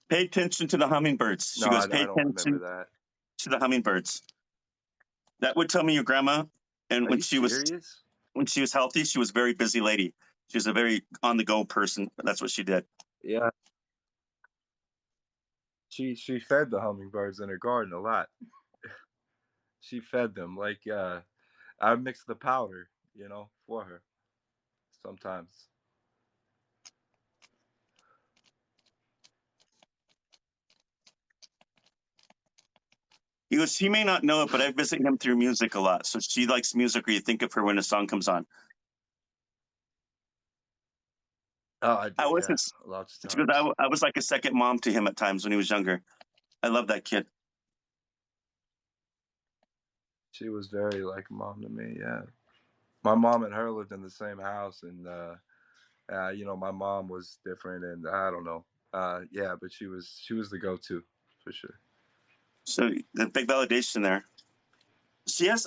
Pay attention to the hummingbirds. She No, goes, I pay don't remember attention that. to the hummingbirds. That would tell me your grandma. And Are you serious? when she was healthy, she was a very busy lady. She was a very on the go person. But that's what she did. Yeah. She fed the hummingbirds in her garden a lot. She fed them like I mixed the powder, you know, for her sometimes. He goes, he may not know it, but I visit him through music a lot. So she likes music, or you think of her when a song comes on. Oh, I I do, was yeah, his, lots of she goes, times. I was like a second mom to him at times when he was younger. I love that kid. She was very like a mom to me, yeah. My mom and her lived in the same house, and you know, my mom was different, and I don't know. Yeah, but she was the go-to for sure. So the big validation there. She has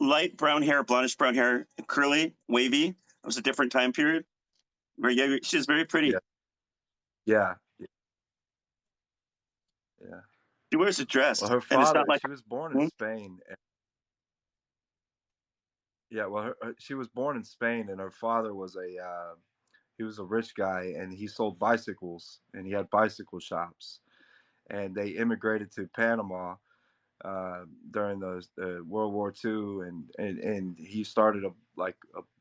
light brown hair, blondish brown hair, curly, wavy. It was a different time period. Very young. She's very pretty. Yeah, yeah. She wears a dress, Well, her and it's not father, like she was born in Spain. Yeah, well, she was born in Spain, and her father was he was a rich guy, and he sold bicycles, and he had bicycle shops, and they immigrated to Panama during the World War II, and he started a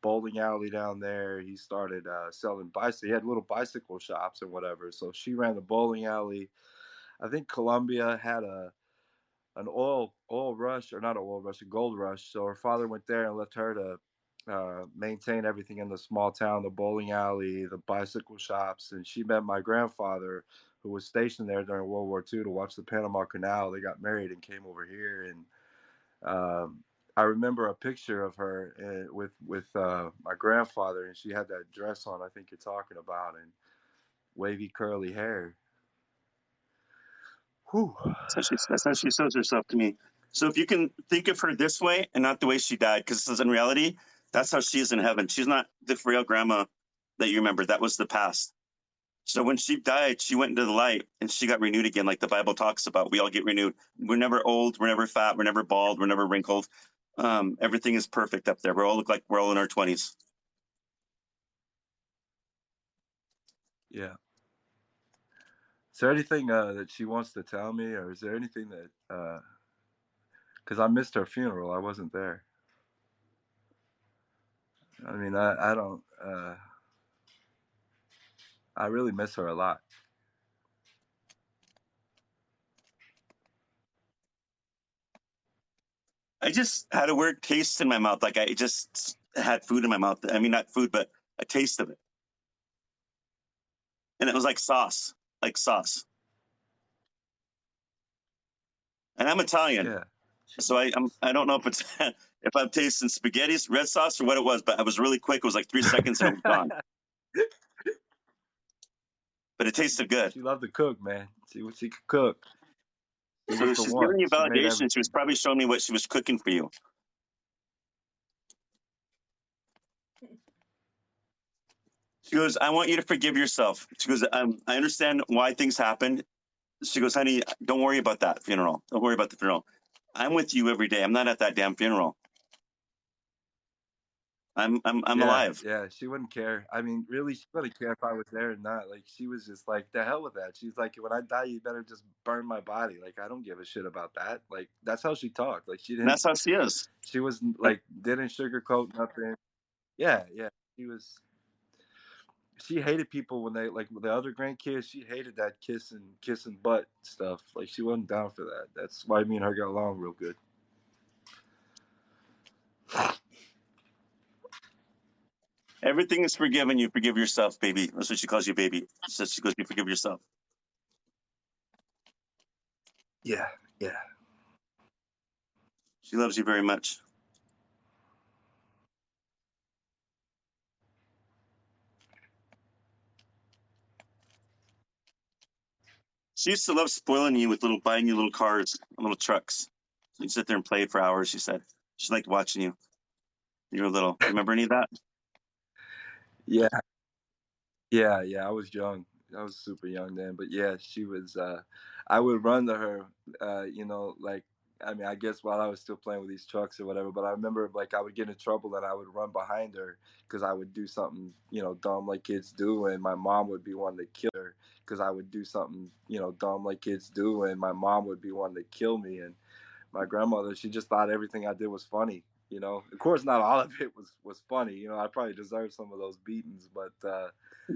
bowling alley down there. He started selling bicycles. He had little bicycle shops and whatever. So she ran the bowling alley. I think Colombia had an oil rush, or not an oil rush, a gold rush. So her father went there and left her to maintain everything in the small town, the bowling alley, the bicycle shops. And she met my grandfather, who was stationed there during World War II to watch the Panama Canal. They got married and came over here. And I remember a picture of her with my grandfather, and she had that dress on I think you're talking about, and wavy curly hair. Whew. that's how she shows herself to me. So if you can think of her this way and not the way she died, because in reality, that's how she is in heaven. She's not the frail grandma that you remember. That was the past. So when she died, she went into the light and she got renewed again, like the Bible talks about. We all get renewed. We're never old. We're never fat. We're never bald. We're never wrinkled. Everything is perfect up there. We all look like we're all in our 20s. Yeah. Is there anything that she wants to tell me, or is there anything that, because I missed her funeral, I wasn't there. I mean, I don't, I really miss her a lot. I just had a weird taste in my mouth. Like I just had food in my mouth. I mean, not food, but a taste of it. And it was like sauce, like sauce. And I'm Italian. Yeah. So I don't know if it's if I'm tasting spaghetti's red sauce or what it was, but I was really quick. It was like 3 seconds and it was gone. But it tasted good. She loved to cook, man. She could cook. So she's giving you validation. She was probably showing me what she was cooking for you. She goes, I want you to forgive yourself. She goes, I understand why things happened. She goes, honey, don't worry about that funeral. Don't worry about the funeral. I'm with you every day. I'm not at that damn funeral. I'm alive. Yeah, she wouldn't care. I mean, really, she wouldn't care if I was there or not. Like, she was just like, the hell with that. She's like, when I die, you better just burn my body. Like, I don't give a shit about that. Like, that's how she talked. Like, she didn't. And that's how she is. She was like, didn't sugarcoat nothing. Yeah. She hated people when they, like the other grandkids, she hated that kissing butt stuff. Like, she wasn't down for that. That's why me and her got along real good. Everything is forgiven. You forgive yourself, baby. That's what she calls you, baby. She goes, you forgive yourself. Yeah. She loves you very much. She used to love spoiling you with buying you little cars, little trucks. You'd sit there and play for hours, she said. She liked watching you. You were little. Remember any of that? Yeah. I was young. I was super young then, but yeah, she was. I would run to her, like, I mean, I guess while I was still playing with these trucks or whatever. But I remember, like, I would get in trouble and I would run behind her because I would do something, dumb like kids do, and my mom would be one to kill her because I would do something, dumb like kids do, and my mom would be one to kill me. And my grandmother, she just thought everything I did was funny. Of course, not all of it was funny. I probably deserved some of those beatings, but.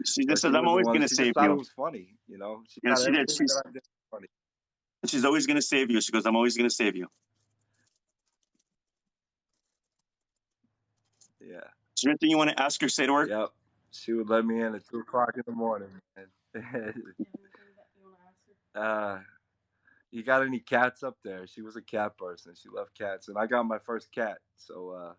She just said, I'm always going to save you. She thought it was funny, She thought she did. everything that I did was funny. And she's always going to save you. She goes, I'm always going to save you. Yeah. Is there anything you want to ask her, say to her? Yep. She would let me in at 2:00 in the morning, man. You got any cats up there? She was a cat person. She loved cats, and I got my first cat. So,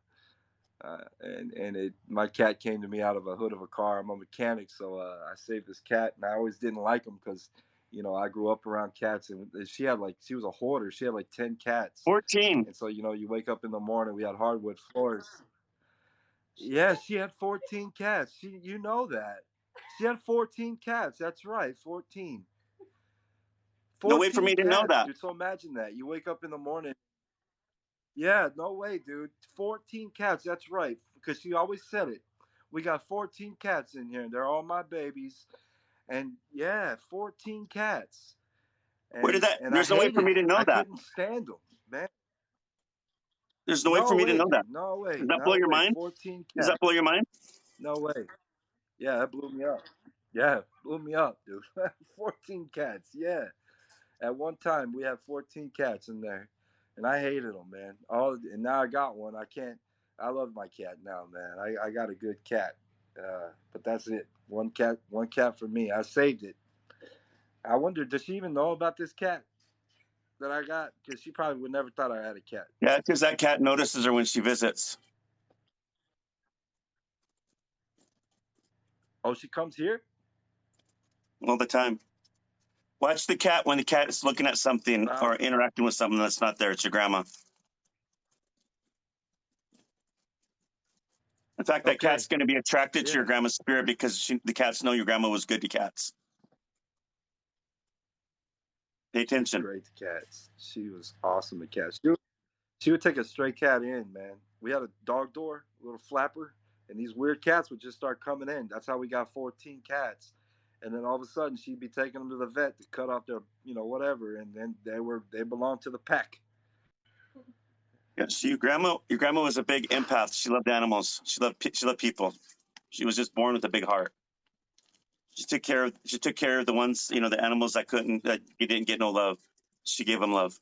my cat came to me out of a hood of a car. I'm a mechanic, so I saved this cat, and I always didn't like him because, I grew up around cats, and she was a hoarder. She had like 10 cats. 14. And so, you wake up in the morning, we had hardwood floors. Yeah, she had 14 cats. You know that. She had 14 cats. That's right, 14. No way for me to know that. Dude, so imagine that. You wake up in the morning. Yeah, no way, dude. 14 cats. That's right. Because she always said it. We got 14 cats in here, and they're all my babies. And yeah, 14 cats. And, Where did that? And There's no way for me to know I that. couldn't stand them, man. There's no way for me to know dude. that. No way. Does that blow your mind? 14 cats. Does that blow your mind? No way. Yeah, that blew me up. Yeah, blew me up, dude. 14 cats. Yeah. At one time, we had 14 cats in there, and I hated them, man. And now I got one. I love my cat now, man. I got a good cat, but that's it. One cat for me. I saved it. I wonder, does she even know about this cat that I got? Because she probably would never thought I had a cat. Yeah, because that cat notices her when she visits. Oh, she comes here? All the time. Watch the cat when the cat is looking at something or interacting with something that's not there. It's your grandma. In fact, that cat's going to be attracted to your grandma's spirit because the cats know your grandma was good to cats. Pay attention. Great to cats. She was awesome to cats. She would take a stray cat in, man. We had a dog door, a little flapper, and these weird cats would just start coming in. That's how we got 14 cats. And then all of a sudden, she'd be taking them to the vet to cut off their, whatever, and then they belonged to the pack. Yes, your grandma was a big empath. She loved animals. She loved people. She was just born with a big heart. She took care of the ones, the animals that you didn't get no love. She gave them love.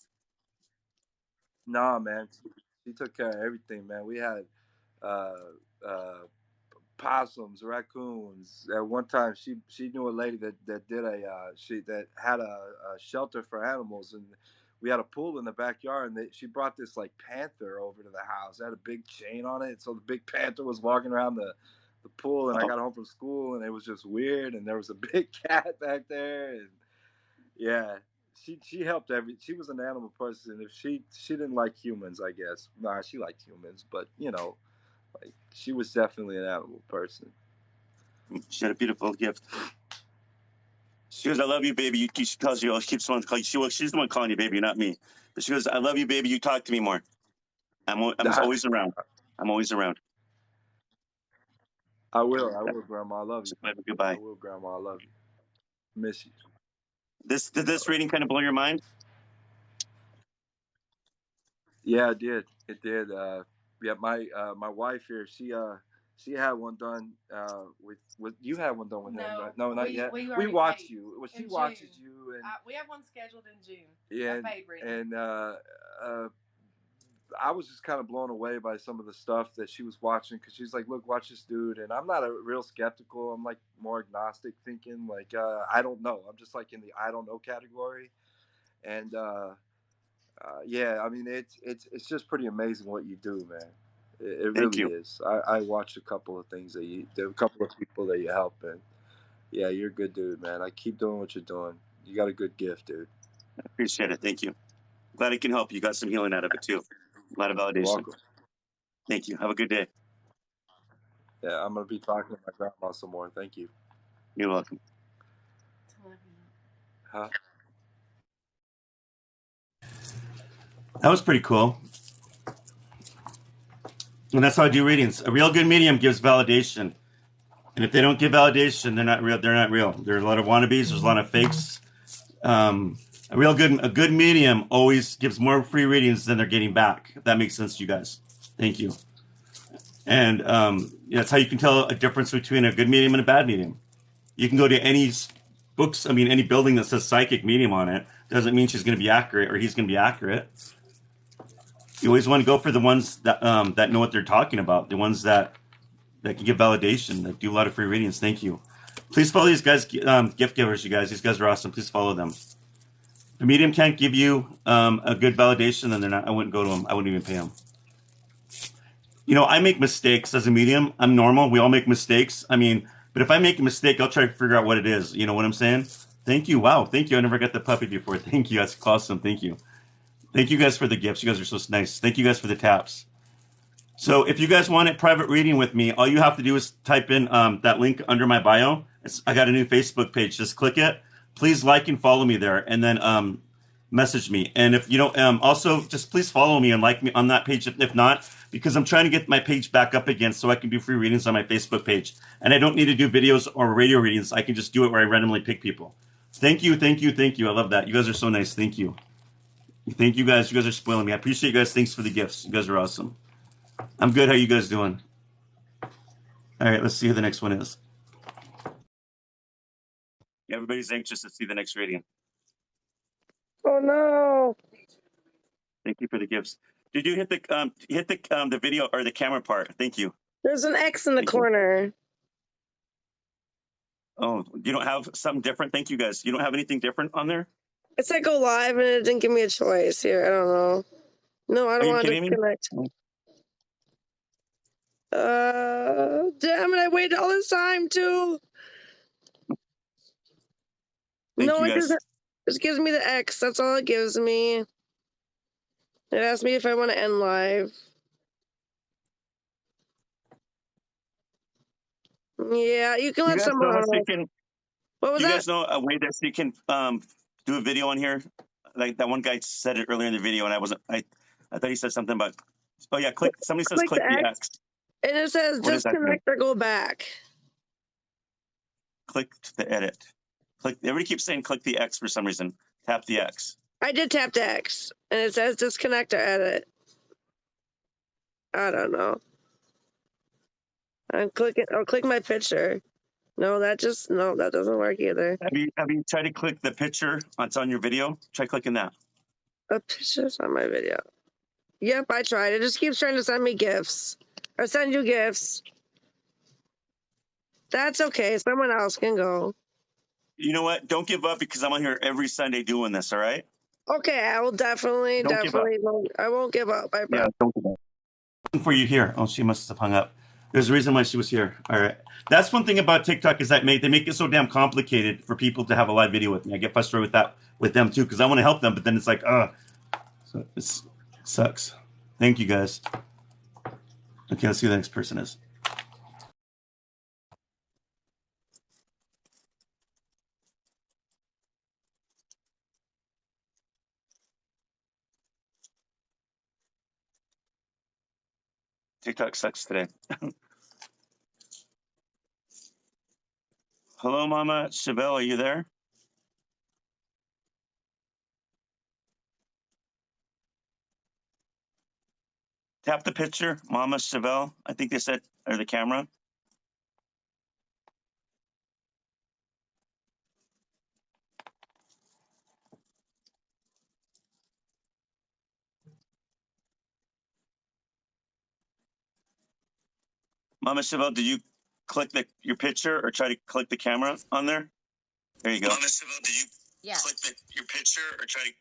Nah, man, she took care of everything, man. We had possums, raccoons. At one time, she knew a lady that had a shelter for animals, and we had a pool in the backyard, and she brought this like panther over to the house. It had a big chain on it, so the big panther was walking around the pool, and I got home from school, and it was just weird, and there was a big cat back there, and yeah. She helped she was an animal person. If she didn't like humans, I guess. Nah, she liked humans, but like she was definitely an animal person. She had a beautiful gift. She goes, I love you, baby. She calls you, she keeps wanting to call you. She's the one calling you, baby, not me. But she goes, I love you, baby. You talk to me more. I'm always around. I'm always around. I will, Grandma. I love you. Goodbye. I will, Grandma. I love you. Miss you. Did this reading kind of blow your mind? Yeah, it did. It did. Yeah, my wife here, she had one done with you had one done with him, right? No, not yet. We watched you. Well, she watches you, and we have one scheduled in June. Yeah, and I was just kind of blown away by some of the stuff that she was watching, because she's like, look, watch this dude. And I'm not a real skeptical. I'm like more agnostic, thinking like, I don't know. I'm just like in the I don't know category. And yeah, I mean, it's just pretty amazing what you do, man. It really is. I watched a couple of things a couple of people that you help, and yeah, you're a good dude, man. I keep doing what you're doing. You got a good gift, dude. I appreciate it. Thank you. Glad I can help. You got some healing out of it too. A lot of validation. You're welcome. Thank you. Have a good day. Yeah, I'm gonna be talking to my grandma some more. Thank you. You're welcome. Huh? That was pretty cool. And that's how I do readings. A real good medium gives validation. And if they don't give validation, they're not real. They're not real. There's a lot of wannabes. There's a lot of fakes. A good medium always gives more free readings than they're getting back. If that makes sense to you guys. Thank you. And that's how you can tell a difference between a good medium and a bad medium. You can go to any books, I mean, any building that says psychic medium on it doesn't mean she's going to be accurate or he's going to be accurate. You always want to go for the ones that that know what they're talking about, the ones that can give validation, that do a lot of free readings. Thank you. Please follow these guys, gift givers, you guys. These guys are awesome. Please follow them. If the medium can't give you a good validation, then they're not. I wouldn't go to them. I wouldn't even pay them. You know, I make mistakes as a medium. I'm normal. We all make mistakes. I mean, but if I make a mistake, I'll try to figure out what it is. You know what I'm saying? Thank you. Wow. Thank you. I never got the puppy before. Thank you. That's awesome. Thank you. Thank you guys for the gifts. You guys are so nice. Thank you guys for the taps. So if you guys want a private reading with me, all you have to do is type in that link under my bio. I got a new Facebook page. Just click it. Please like and follow me there, and then message me. And if you don't, also just please follow me and like me on that page. If not, because I'm trying to get my page back up again so I can do free readings on my Facebook page. And I don't need to do videos or radio readings. I can just do it where I randomly pick people. Thank you, thank you, thank you. I love that. You guys are so nice. Thank you. Thank you guys. You guys are spoiling me. I appreciate you guys. Thanks for the gifts. You guys are awesome. I'm good. How you guys doing? All right, let's see who the next one is. Everybody's anxious to see the next reading. Oh no! Thank you for the gifts. Did you hit the video or the camera part? Thank you. There's an X in the corner. Oh, you don't have something different? Thank you guys. You don't have anything different on there? It said go live and it didn't give me a choice here. I don't know. No, I don't want to disconnect. Damn it, I waited all this time too. No, it just gives me the X. That's all it gives me. It asks me if I want to end live. Yeah, you can let someone else. What was that? You guys know a way that you can do a video on here? Like that one guy said it earlier in the video, and I thought he said something about. Oh yeah, somebody says click the X. And it says disconnect or go back. Click the edit. Everybody keeps saying click the X for some reason. Tap the X. I did tap the X, and it says disconnect or edit. I don't know. I'm clicking. I'll click my picture. No, that doesn't work either. Have you tried to click the picture that's on your video? Try clicking that. A picture's on my video. Yep, I tried. It just keeps trying to send me gifts. Or send you gifts. That's okay. Someone else can go. You know what? Don't give up because I'm on here every Sunday doing this, all right? Okay, I will definitely. I won't give up. I promise. Yeah, don't give up. For you here. Oh, she must have hung up. There's a reason why she was here. All right. That's one thing about TikTok is that they make it so damn complicated for people to have a live video with me. I get frustrated with them too because I want to help them, but then it's like, so it sucks. Thank you guys. Okay, let's see who the next person is. TikTok sucks today. Hello, Mama Chevelle, are you there? Tap the picture, Mama Chevelle. I think they said, or the camera. Mama Chevelle, did you click your picture or try to click the camera on there? There you go. Mama Chevelle, did you click your picture or try to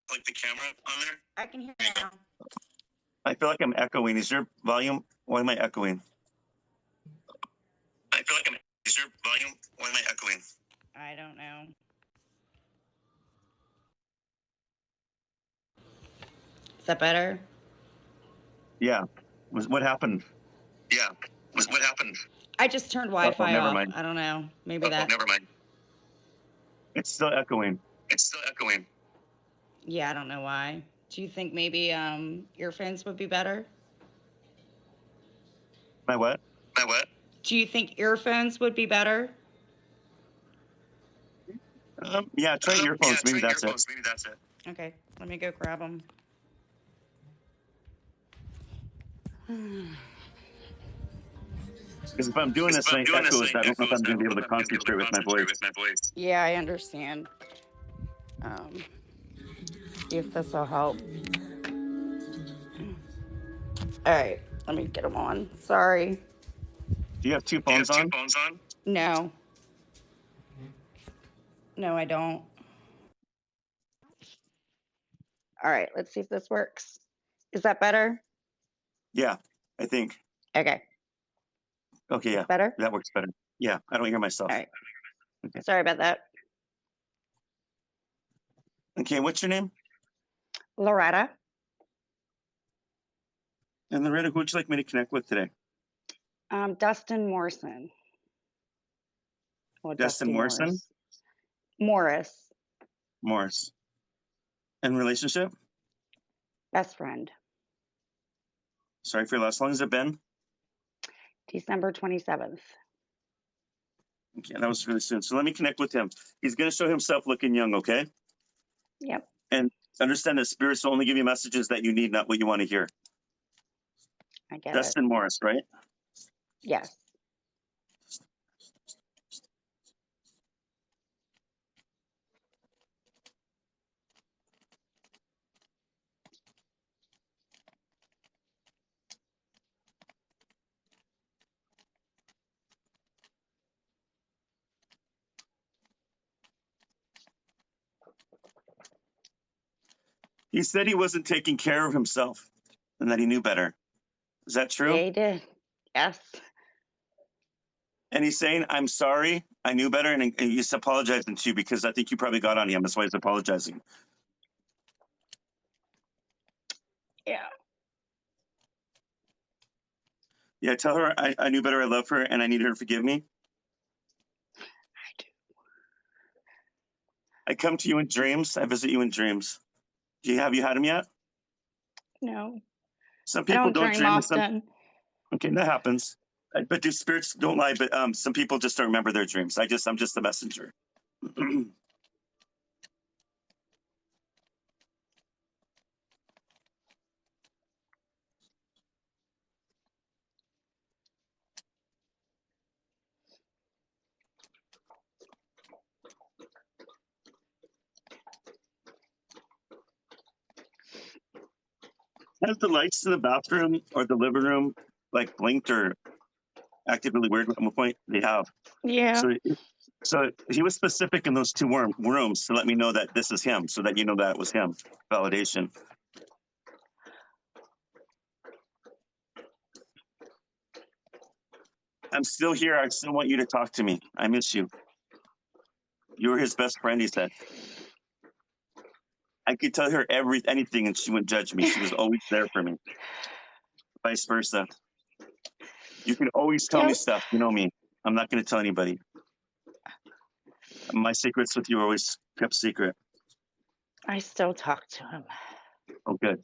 click the camera on there? I can hear you now. I feel like I'm echoing. Is your volume? Why am I echoing? I feel like is your volume? Why am I echoing? I don't know. Is that better? Yeah. What happened? Yeah. What happened? I just turned Wi-Fi never off. mind. I don't know. Maybe that. Never mind. It's still echoing. Yeah, I don't know why. Do you think maybe earphones would be better? My what? Do you think earphones would be better? Yeah, try earphones. Maybe that's it. Okay, let me go grab them. Because if I'm doing this and it echoes, I don't know if I'm going to be able to concentrate with my voice. Yeah, I understand. See if this will help. All right, let me get them on. Sorry. Do you have two phones on? No. No, I don't. All right, let's see if this works. Is that better? Yeah, I think. Okay. Okay, yeah. Better? That works better. Yeah, I don't hear myself. All right. Okay. Sorry about that. Okay, what's your name? Loretta. And Loretta, who would you like me to connect with today? Dustin Morrison. Well, Dustin Morrison? Morris. Morris. And relationship? Best friend. Sorry for your loss. How long has it been? December 27th. Okay, that was really soon. So let me connect with him. He's going to show himself looking young, okay? Yep. And understand that spirits will only give you messages that you need, not what you want to hear. I get Dustin Morris, right? Yes. He said he wasn't taking care of himself and that he knew better. Is that true? Yeah, he did. Yes. And he's saying, I'm sorry, I knew better, and he's apologizing to you because I think you probably got on him. That's why he's apologizing. Yeah. Yeah, tell her I knew better, I love her, and I need her to forgive me. I do. I come to you in dreams. I visit you in dreams. Have you had him yet? No. Some I people don't dream often. Okay, that happens. But the spirits don't lie, but some people just don't remember their dreams. I'm just the messenger. Has the lights in the bathroom or the living room like blinked or acted really weird at one point? They have. Yeah. So he was specific in those two rooms to let me know that this is him, so that you know that it was him. Validation. I'm still here. I still want you to talk to me. I miss you. You were his best friend, he said. I could tell her anything and she wouldn't judge me. She was always there for me. Vice versa. You can always tell me stuff. You know me. I'm not going to tell anybody. My secrets with you are always kept secret. I still talk to him. Oh, good.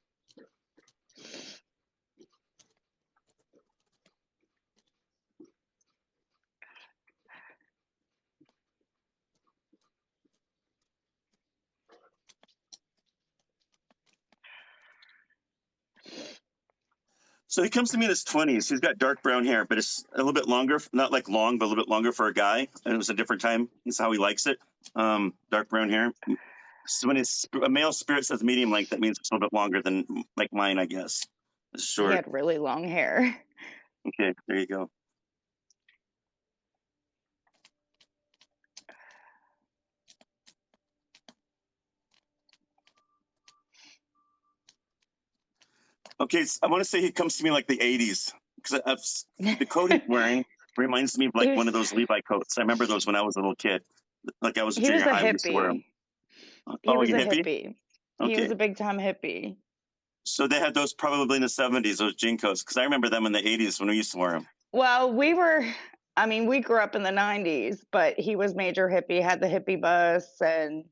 So he comes to me in his 20s. He's got dark brown hair, but it's a little bit longer, not like long, but a little bit longer for a guy. And it was a different time. It's how he likes it. Dark brown hair. So when a male spirit says medium length, that means it's a little bit longer than like mine, I guess. It's short. He had really long hair. Okay, there you go. Okay, so I want to say he comes to me like the 80s because the coat he's wearing reminds me of like one of those Levi coats. I remember those when I was a little kid. Like I was in junior high, I used to wear them. He was a hippie. Okay. He was a big time hippie. So they had those probably in the 70s, those jean coats, because I remember them in the 80s when we used to wear them. Well, we grew up in the 90s, but he was major hippie, had the hippie bus and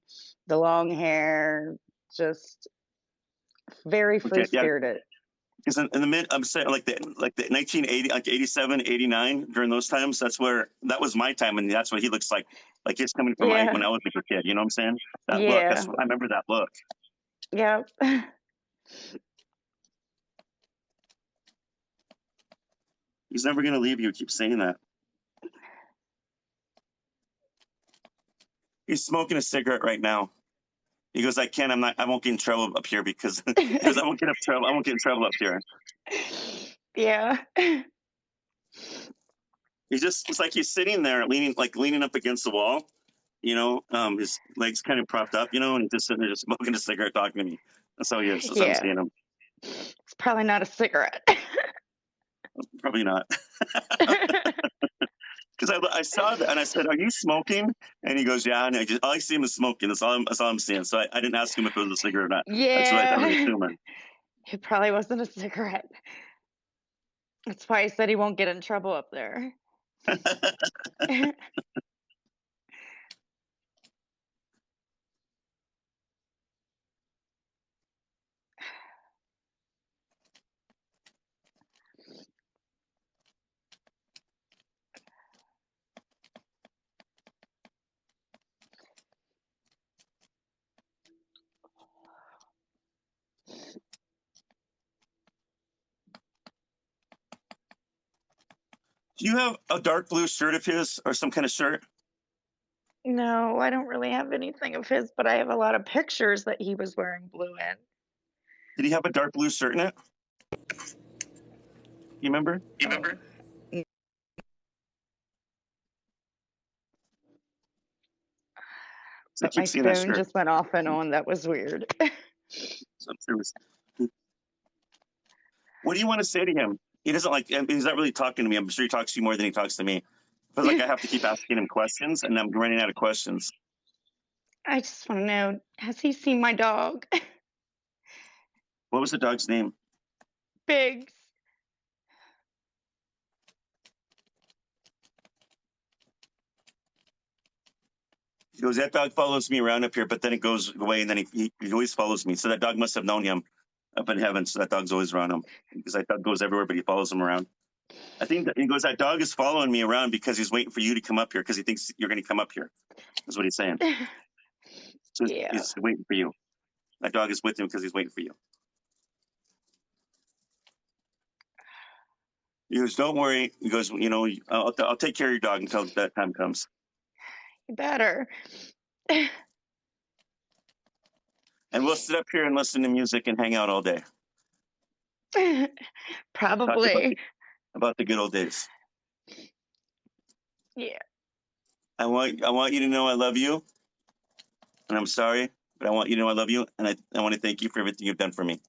the long hair, just very free-spirited. Because in the mid, I'm saying like the 1980, like 87, 89, during those times, that was my time, and that's what he looks like. Like he's coming from when I was a kid. You know what I'm saying? That look. I remember that look. Yeah. He's never going to leave you. He keeps saying that. He's smoking a cigarette right now. He goes, I won't get in trouble up here because he goes, I won't get in trouble up here. Yeah. It's like he's sitting there leaning up against the wall, his legs kind of propped up, and he's just sitting there just smoking a cigarette talking to me. That's how he is. That's how I'm seeing him. It's probably not a cigarette. Probably not. Because I saw that and I said, "Are you smoking?" And he goes, "Yeah." And all I see him is smoking. That's all I'm seeing. So I didn't ask him if it was a cigarette or not. That's what I thought. Assuming. It probably wasn't a cigarette. That's why I said he won't get in trouble up there. Do you have a dark blue shirt of his or some kind of shirt? No, I don't really have anything of his, but I have a lot of pictures that he was wearing blue in. Did he have a dark blue shirt in it? You remember? But my phone just went off and on. That was weird. What do you want to say to him? He doesn't he's not really talking to me. I'm sure he talks to you more than he talks to me. I feel like I have to keep asking him questions and I'm running out of questions. I just want to know, has he seen my dog? What was the dog's name? Biggs. He goes, that dog follows me around up here, but then it goes away and then he always follows me. So that dog must have known him up in heaven. So that dog's always around him because that dog goes everywhere, but he follows him around. I think that he goes, that dog is following me around because he's waiting for you to come up here because he thinks you're going to come up here. That's what he's saying. So he's waiting for you. That dog is with him because he's waiting for you. He goes, don't worry. He goes, I'll take care of your dog until that time comes. You better. And we'll sit up here and listen to music and hang out all day. Probably. About the good old days. Yeah. I want you to know I love you. And I'm sorry, but I want you to know I love you. And I want to thank you for everything you've done for me.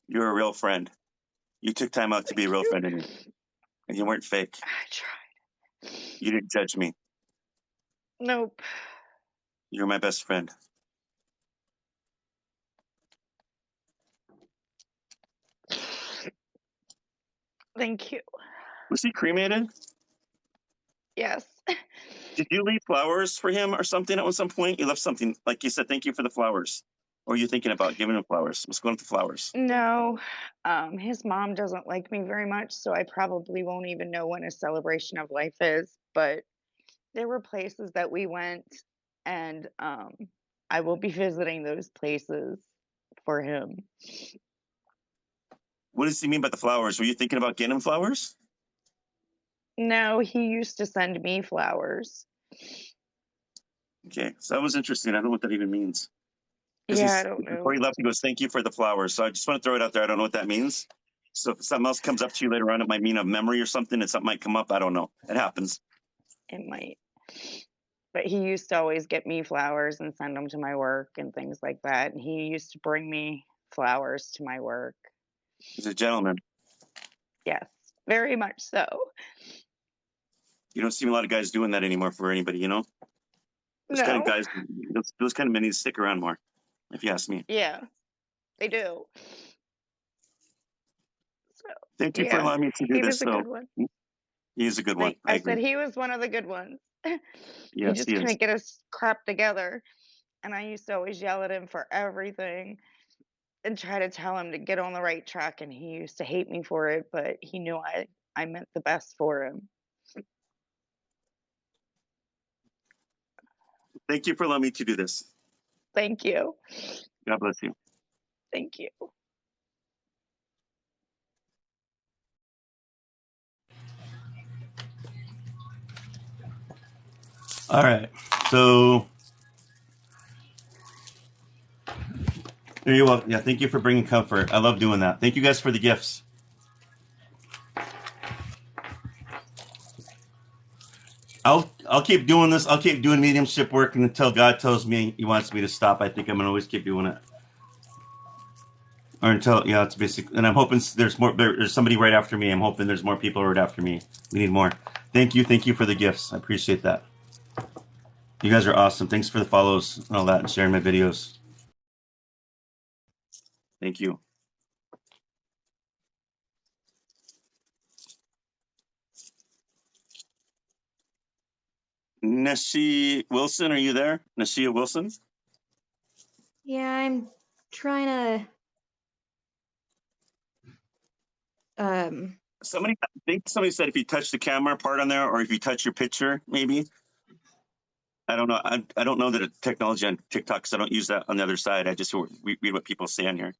You're a real friend. You took time out to be a real friend to me. And you weren't fake. I tried. You didn't judge me. Nope. You're my best friend. Thank you. Was he cremated? Yes. Did you leave flowers for him or something at some point? You left something, like you said, thank you for the flowers. Or are you thinking about giving him flowers? What's going on with the flowers? No. His mom doesn't like me very much, so I probably won't even know when a celebration of life is. But there were places that we went, and I will be visiting those places for him. What does he mean by the flowers? Were you thinking about getting him flowers? No, he used to send me flowers. Okay, so that was interesting. I don't know what that even means. Yeah, I don't know. Before he left, he goes, thank you for the flowers. So I just want to throw it out there. I don't know what that means. So if something else comes up to you later on, it might mean a memory or something, and something might come up. I don't know. It happens. It might. But he used to always get me flowers and send them to my work and things like that. And he used to bring me flowers to my work. He's a gentleman. Yes, very much so. You don't see a lot of guys doing that anymore for anybody, you know? Those kind of guys, those kind of men need to stick around more, if you ask me. Yeah, they do. So, thank you for allowing me to do this. He was a good one. He is a good one. I said he was one of the good ones. Yes, he just couldn't get his crap together. And I used to always yell at him for everything and try to tell him to get on the right track. And he used to hate me for it, but he knew I meant the best for him. Thank you for allowing me to do this. Thank you. God bless you. Thank you. All right. So there you go. Yeah, thank you for bringing comfort. I love doing that. Thank you guys for the gifts. I'll keep doing this. I'll keep doing mediumship work until God tells me He wants me to stop. I think I'm gonna always keep doing it, or until it's basic. And I'm hoping there's more. There's somebody right after me. I'm hoping there's more people right after me. We need more. Thank you for the gifts. I appreciate that. You guys are awesome. Thanks for the follows and all that, and sharing my videos. Thank you. Nashi Wilson, are you there? Nashia Wilson? Yeah, I'm trying to I think somebody said if you touch the camera part on there, or if you touch your picture, maybe. I don't know. I don't know that technology on TikTok, because I don't use that on the other side. I just read what people say on here.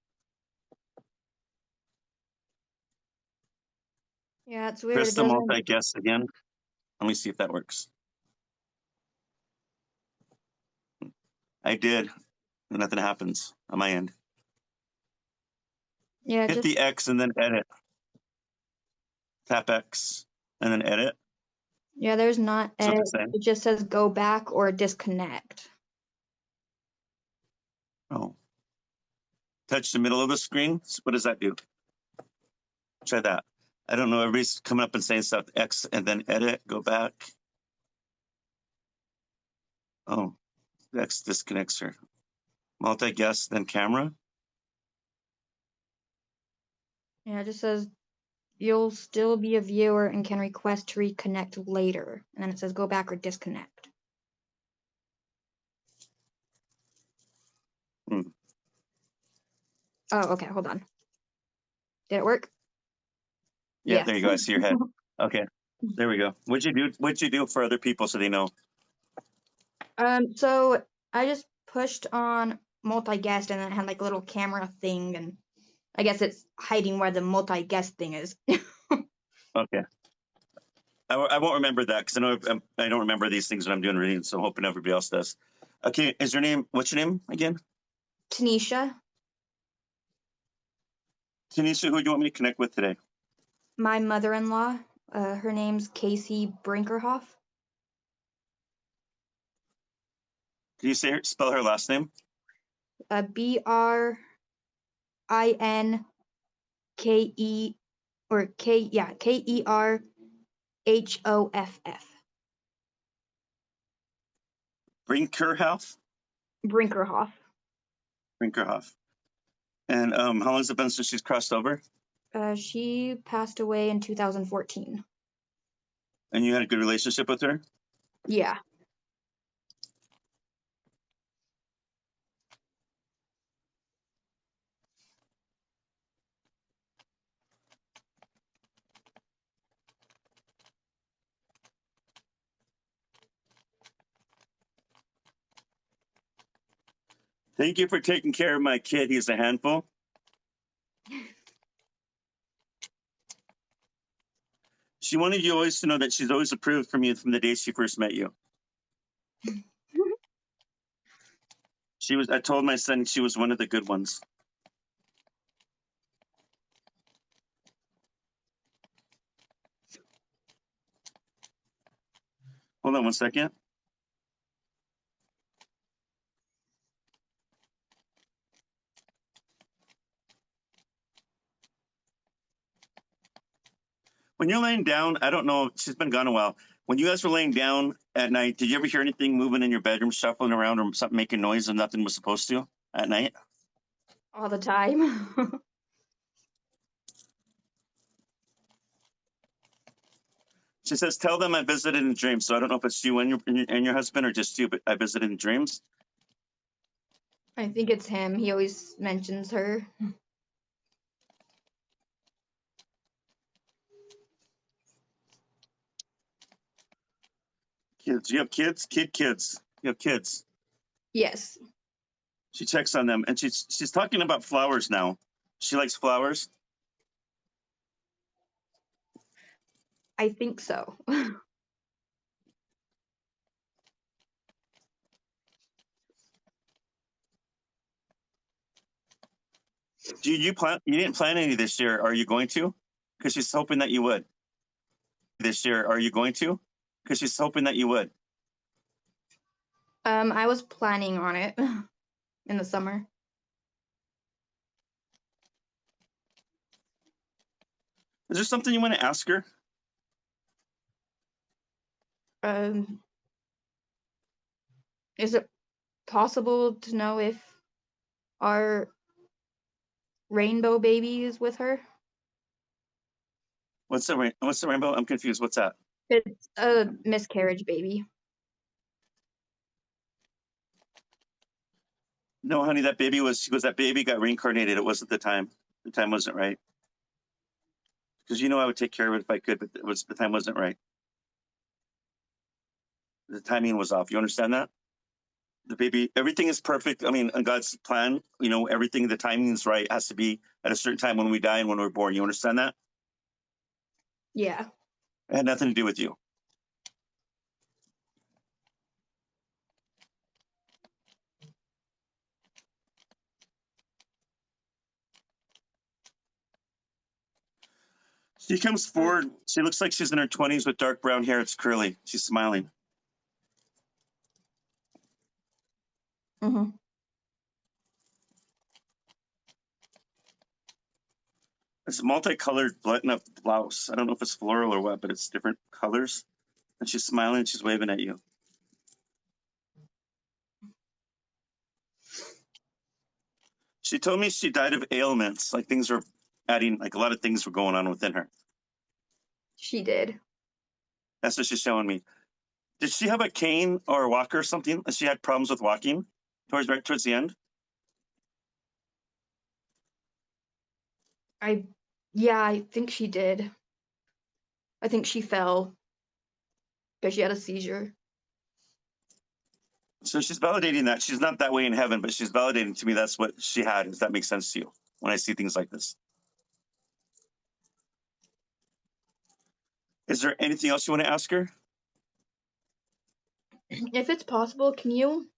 Yeah, it's weird. Press It the doesn't. multi-guest again. Let me see if that works. I did. Nothing happens on my end. Yeah, Hit the X and then edit. Tap X and then edit. Yeah, there's not That's what edit. they're saying. It just says go back or disconnect. Oh. Touch the middle of the screen. What does that do? Try that. I don't know. Everybody's coming up and saying stuff. X and then edit. Go back. Oh, X disconnects her. Multi-guest, then camera. Yeah, it just says you'll still be a viewer and can request to reconnect later. And then it says go back or disconnect. Hmm. Oh, okay. Hold on. Did it work? Yeah, Yes. there you go. I see your head. Okay, there we go. What'd you do for other people so they know? So I just pushed on multi-guest and then it had like a little camera thing, and I guess it's hiding where the multi-guest thing is. Okay. I won't remember that, because I know I don't remember these things when I'm doing readings, so I'm hoping everybody else does. Okay, what's your name again? Tanisha. Tanisha, who do you want me to connect with today? My mother-in-law. Her name's Casey Brinkerhoff. Can you spell her last name? BRINKERHOFF. Brinkerhoff? Brinkerhoff. And how long has it been since she's crossed over? She passed away in 2014. And you had a good relationship with her? Yeah. Thank you for taking care of my kid. He's a handful. She wanted you always to know that she's always approved from you from the day she first met you. I told my son she was one of the good ones. Hold on one second. When you're laying down, I don't know, she's been gone a while. When you guys were laying down at night, did you ever hear anything moving in your bedroom, shuffling around, or something making noise and nothing was supposed to at night? All the time. She says, tell them I visited in dreams. So I don't know if it's you and your husband, or just you, but I visited in dreams. I think it's him. He always mentions her. Kids. You have kids? Kids. You have kids. Yes. She checks on them, and she's talking about flowers now. She likes flowers. I think so. You plan? You didn't plan any this year. Are you going to? Because she's hoping that you would. This year, are you going to? Because she's hoping that you would. I was planning on it in the summer. Is there something you want to ask her? Is it possible to know if our rainbow baby is with her? What's the rainbow? I'm confused. What's that? It's a miscarriage baby. No, honey, that baby got reincarnated. It wasn't the time. The time wasn't right. Because I would take care of it if I could, but the time wasn't right. The timing was off. You understand that? The baby, everything is perfect. I mean, in God's plan, everything, the timing is right. It has to be at a certain time when we die and when we're born. You understand that? Yeah. It had nothing to do with you. She comes forward. She looks like she's in her 20s with dark brown hair. It's curly. She's smiling. Mm-hmm. It's a multicolored button-up blouse. I don't know if it's floral or what, but it's different colors. And she's smiling and she's waving at you. She told me she died of ailments. Like things were adding, like a lot of things were going on within her. She did. That's what she's showing me. Did she have a cane or a walker or something? She had problems with walking right towards the end? Yeah, I think she did. I think she fell because she had a seizure. So she's validating that. She's not that way in heaven, but she's validating to me that's what she had. Does that make sense to you when I see things like this? Is there anything else you want to ask her? If it's possible, can you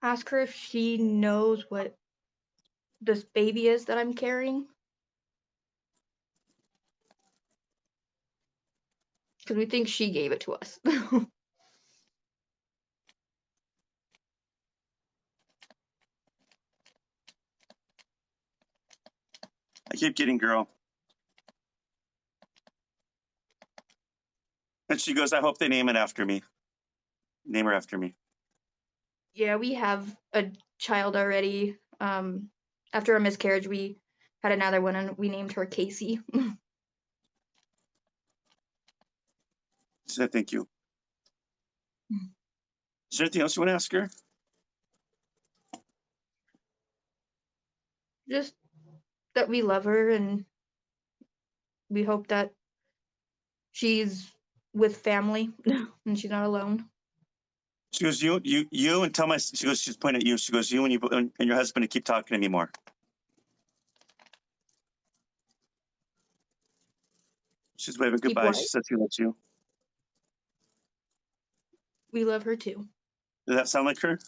ask her if she knows what this baby is that I'm carrying? Because we think she gave it to us. I keep getting girl. And she goes, I hope they name it after me. Name her after me. Yeah, we have a child already. After a miscarriage, we had another one and we named her Casey. So thank you. Is there anything else you want to ask her? Just that we love her and we hope that she's with family and she's not alone. She goes, you, and tell she goes, she's pointing at you. She goes, you and your husband to keep talking to me more. She's waving goodbye. She says she loves you. We love her too. Does that sound like her?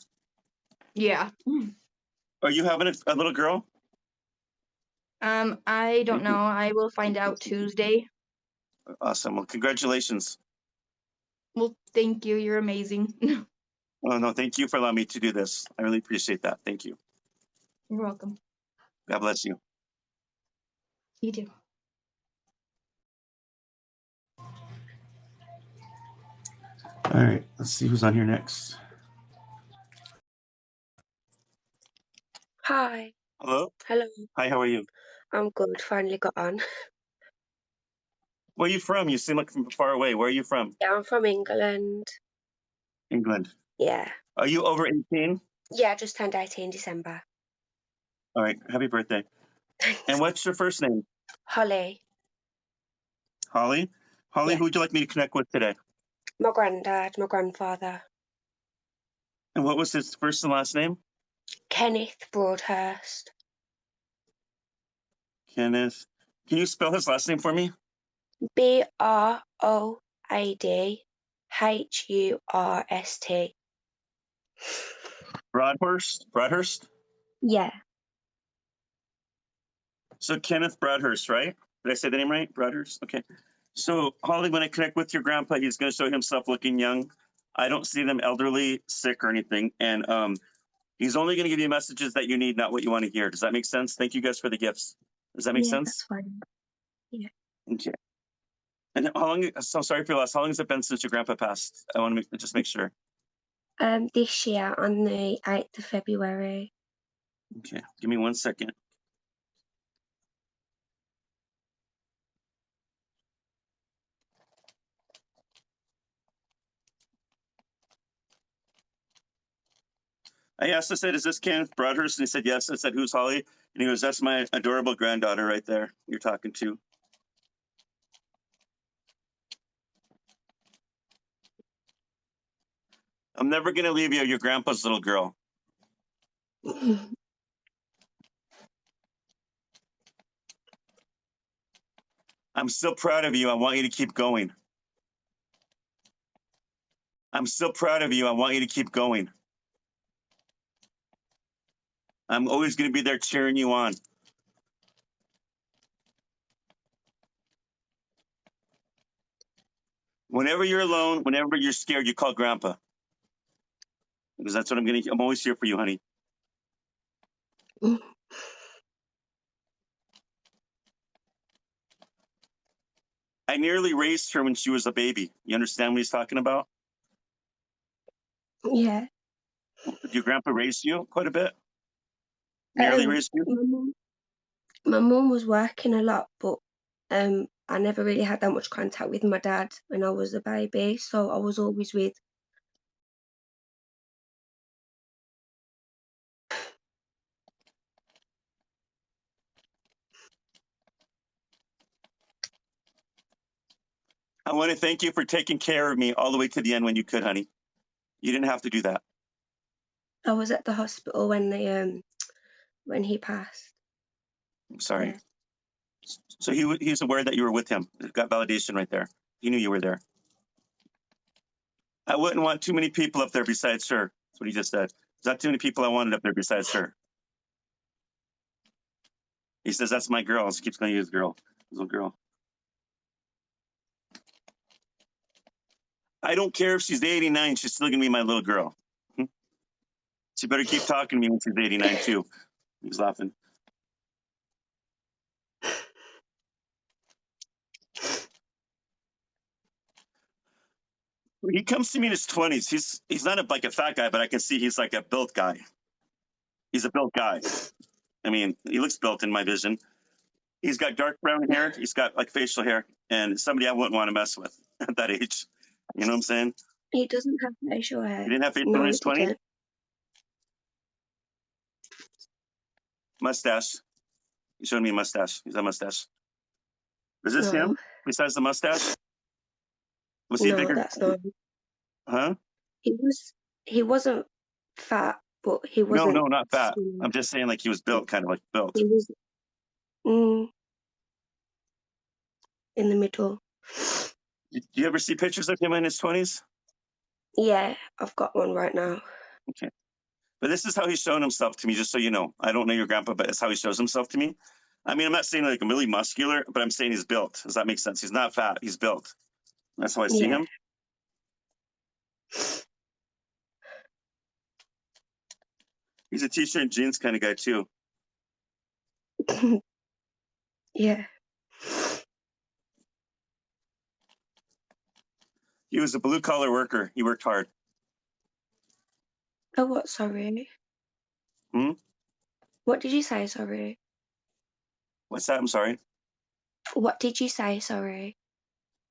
Yeah. Are you having a little girl? I don't know. I will find out Tuesday. Awesome. Well, congratulations. Well, thank you. You're amazing. Oh, no, thank you for allowing me to do this. I really appreciate that. Thank you. You're welcome. God bless you. You too. All right, let's see who's on here next. Hi. Hello? Hello. Hi, how are you? I'm good. Finally got on. Where are you from? You seem like from far away. Where are you from? Yeah, I'm from England. England. Yeah. Are you over 18? Yeah, I just turned 18 December. All right, happy birthday. And what's your first name? Holly. Holly? Holly, Yeah. who would you like me to connect with today? My granddad, my grandfather. And what was his first and last name? Kenneth Broadhurst. Kenneth. Can you spell his last name for me? Broadhurst. Broadhurst? Broadhurst? Yeah. So Kenneth Broadhurst, right? Did I say the name right? Broadhurst? Okay. So Holly, when I connect with your grandpa, he's going to show himself looking young. I don't see them elderly, sick, or anything. And he's only going to give you messages that you need, not what you want to hear. Does that make sense? Thank you guys for the gifts. Does that make Yeah, sense? that's fine. Yeah. Okay. And how long? So sorry for your loss. How long has it been since your grandpa passed? I want to just make sure. This year on the 8th of February. Okay. Give me 1 second. I asked, I said, is this Kenneth Broadhurst? And he said, yes. I said, who's Holly? And he goes, that's my adorable granddaughter right there you're talking to. I'm never going to leave you, your grandpa's little girl. I'm still proud of you. I want you to keep going. I'm still proud of you. I want you to keep going. I'm always going to be there cheering you on. Whenever you're alone, whenever you're scared, you call grandpa. Because that's what I'm always here for you, honey. I nearly raised her when she was a baby. You understand what he's talking about? Yeah. Did your grandpa raise you quite a bit? Nearly raised you? My mum was working a lot, but I never really had that much contact with my dad when I was a baby, so I was always with. I want to thank you for taking care of me all the way to the end when you could, honey. You didn't have to do that. I was at the hospital when when he passed. I'm sorry. Yeah. So he's aware that you were with him. Got validation right there. He knew you were there. I wouldn't want too many people up there besides her. That's what he just said. There's not too many people I wanted up there besides her. He says, that's my girl. He keeps calling you his girl. His little girl. I don't care if she's 89. She's still going to be my little girl. She better keep talking to me when she's 89 too. He's laughing. He comes to me in his 20s. He's not like a fat guy, but I can see he's like a built guy. He's a built guy. I mean, he looks built in my vision. He's got dark brown hair. He's got like facial hair, and somebody I wouldn't want to mess with at that age. You know what I'm saying? He doesn't have facial hair. He didn't have facial No, in he his 20s? didn't. Mustache. He's showing me a mustache. He's a mustache. Is this No. him? Besides the mustache? Was he No, bigger? that's not. Huh? He wasn't fat, but he wasn't. No, not fat. skinny. I'm just saying like he was built, kind of like built. He was in the middle. Do you ever see pictures of him in his 20s? Yeah, I've got one right now. Okay. But this is how he's shown himself to me, just so you know. I don't know your grandpa, but it's how he shows himself to me. I mean, I'm not saying like I'm really muscular, but I'm saying he's built. Does that make sense? He's not fat. He's built. That's how I see him. He's a t-shirt and jeans kind of guy too. Yeah. He was a blue collar worker. He worked hard. Oh, what? Sorry. Hmm? What did you say? Sorry. What's that? I'm sorry. What did you say? Sorry.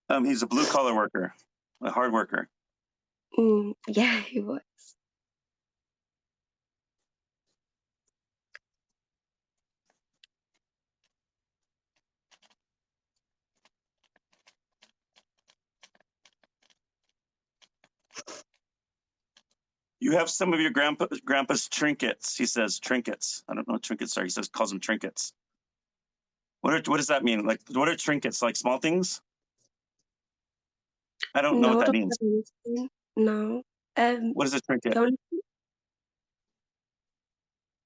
He's a blue collar worker, a hard worker. Yeah, he was. You have some of your grandpa's trinkets. He says trinkets. I don't know what trinkets are. He says calls them trinkets. What does that mean? Like, what are trinkets? Like small things? I don't know No, what I that don't means. have anything. No. What is a trinket?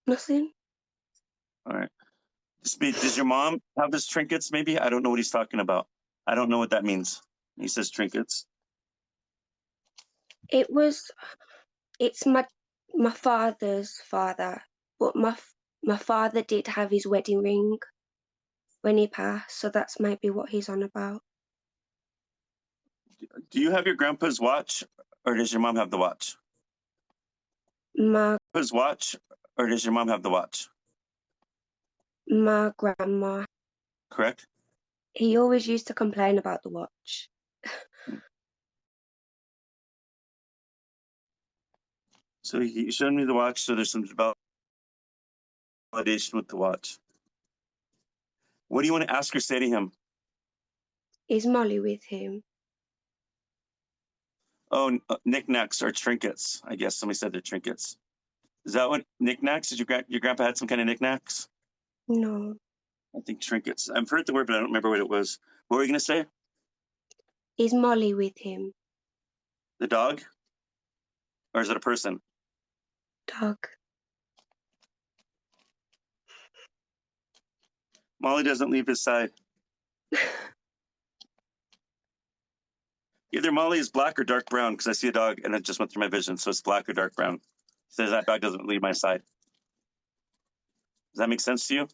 Nothing. All right. Does your mom have his trinkets? Maybe I don't know what he's talking about. I don't know what that means. He says trinkets. It's my father's father, but my father did have his wedding ring when he passed, so that's maybe what he's on about. Do you have your grandpa's watch, or does your mom have the watch? My His watch, or does your mom have the watch? my grandma. Correct. He always used to complain about the watch. So he showed me the watch. So there's some validation with the watch. What do you want to ask or say to him? Is Molly with him? Oh, knickknacks or trinkets. I guess somebody said they're trinkets. Is that what knickknacks? Did your grandpa had some kind of knickknacks? No. I think trinkets. I've heard the word, but I don't remember what it was. What were you gonna say? Is Molly with him? The dog? Or is it a person? Dog. Molly doesn't leave his side. Either Molly is black or dark brown, because I see a dog and it just went through my vision, so it's black or dark brown. It says that dog doesn't leave my side. Does that make sense to you?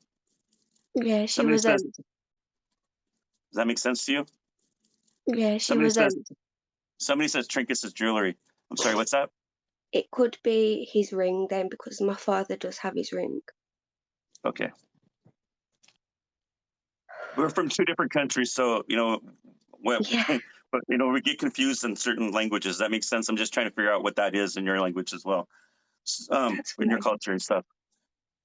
Yeah, she was. Does that make sense to you? Yeah, she was. Somebody says trinkets is jewelry. I'm sorry, what's that? It could be his ring then, because my father does have his ring. Okay. We're from two different countries, so Yeah. but we get confused in certain languages. That makes sense. I'm just trying to figure out what that is in your language as well, in your culture and stuff.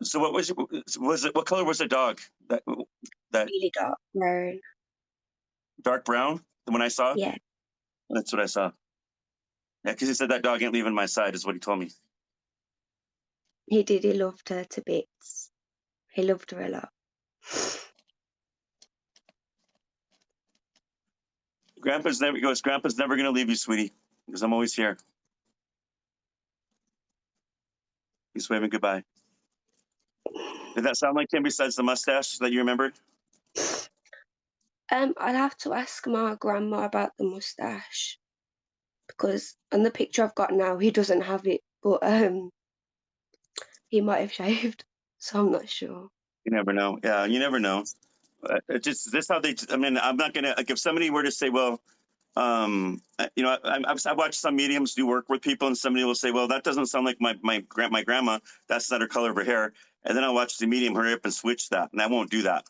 So what was it? What color was the dog? That Really dark brown. Dark brown. The one I saw. Yeah. That's what I saw. Yeah, because he said that dog ain't leaving my side, is what he told me. He did. He loved her to bits. He loved her a lot. Grandpa's never going to leave you, sweetie, because I'm always here. He's waving goodbye. Did that sound like him besides the mustache that you remembered? I'd have to ask my grandma about the mustache, because on the picture I've got now, he doesn't have it, but he might have shaved, so I'm not sure. You never know. Yeah, you never know. It just this how they. I mean, I'm not gonna like if somebody were to say, well, I've watched some mediums do work with people, and somebody will say, well, that doesn't sound like my grandma. That's not her color of her hair. And then I'll watch the medium hurry up and switch that, and I won't do that.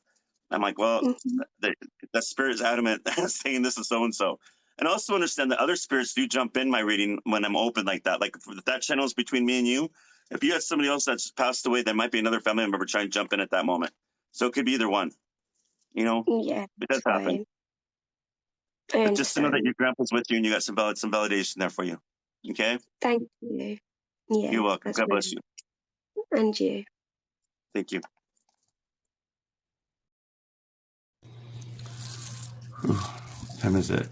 I'm like, well, that spirit is adamant saying this is so and so. And also understand that other spirits do jump in my reading when I'm open like that. Like if that channel is between me and you. If you had somebody else that's passed away, there might be another family member trying to jump in at that moment. So it could be either one. Yeah, it does happen. But just to know that your grandpa's with you and you got some validation there for you. Okay? Thank you. Yeah. You're welcome. God bless you. And you. Thank you. Time is it?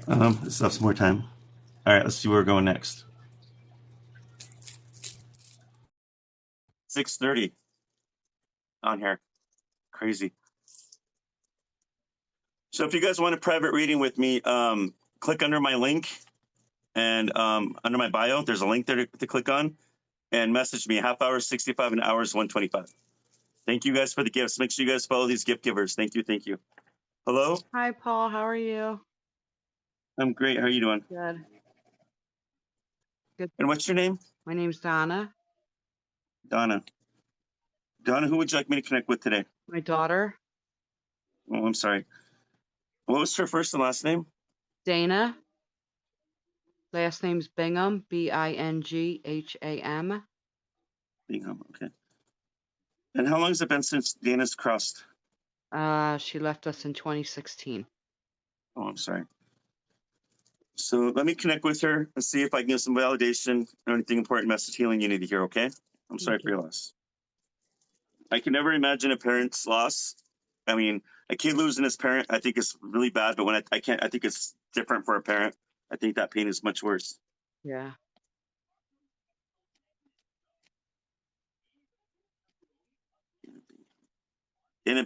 Let's have some more time. All right, let's see where we're going next. 6:30 on here. Crazy. So if you guys want a private reading with me, click under my link and under my bio, there's a link there to click on and message me. Half hour, 65, and hours, 125. Thank you guys for the gifts. Make sure you guys follow these gift givers. Thank you. Thank you. Hello? Hi, Paul. How are you? I'm great. How are you doing? Good. Good. And what's your name? My name's Donna. Donna. Donna, who would you like me to connect with today? My daughter. Oh, I'm sorry. What was her first and last name? Dana. Last name's Bingham. Bingham. Bingham. Okay. And how long has it been since Dana's crossed? She left us in 2016. Oh, I'm sorry. So let me connect with her and see if I can get some validation or anything important message healing you need to hear, okay? I'm sorry for your loss. I can never imagine a parent's loss. I mean, a kid losing his parent, I think is really bad, but when I think it's different for a parent. I think that pain is much worse. Yeah. Dana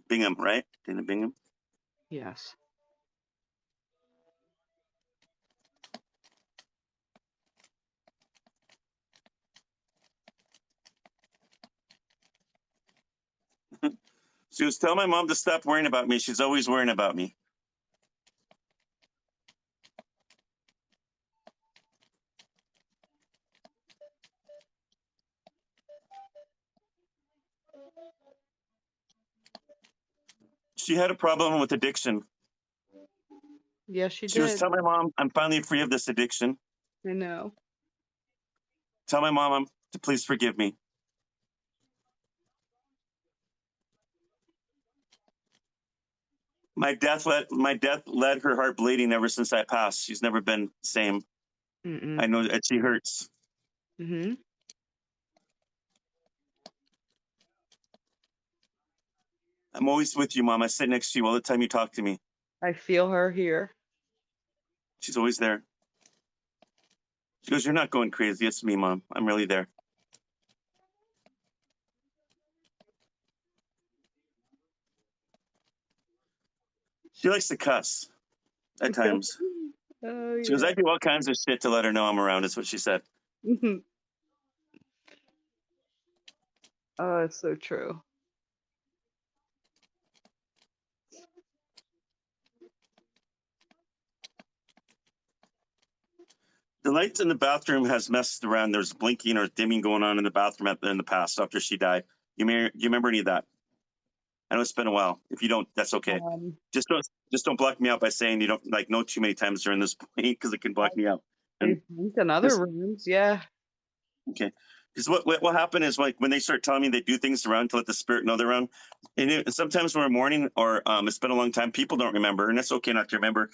Bingham, right? Dana Bingham. Yes. She was telling my mom to stop worrying about me. She's always worrying about me. She had a problem with addiction. Yes, she She was did. telling my mom, I'm finally free of this addiction. I know. Tell my mom to please forgive me. My death led her heart bleeding ever since I passed. She's never been the same. I know that she hurts. Mm-hmm. I'm always with you, Mom. I sit next to you all the time you talk to me. I feel her here. She's always there. She goes, you're not going crazy. It's me, Mom. I'm really there. She likes to cuss at times. Oh, She goes, yeah. I do all kinds of shit to let her know I'm around, is what she said. Mm-hmm. Oh, it's so true. The lights in the bathroom has messed around. There's blinking or dimming going on in the bathroom in the past after she died. You remember any of that? I know it's been a while. If you don't, that's okay. Just don't block me out by saying you don't know too many times during this point because it can block me out. And They've blinked in other rooms, yeah. okay. Because what happened is like when they start telling me they do things around to let the spirit know they're around, and sometimes when we're mourning or it's been a long time, people don't remember, and it's okay not to remember.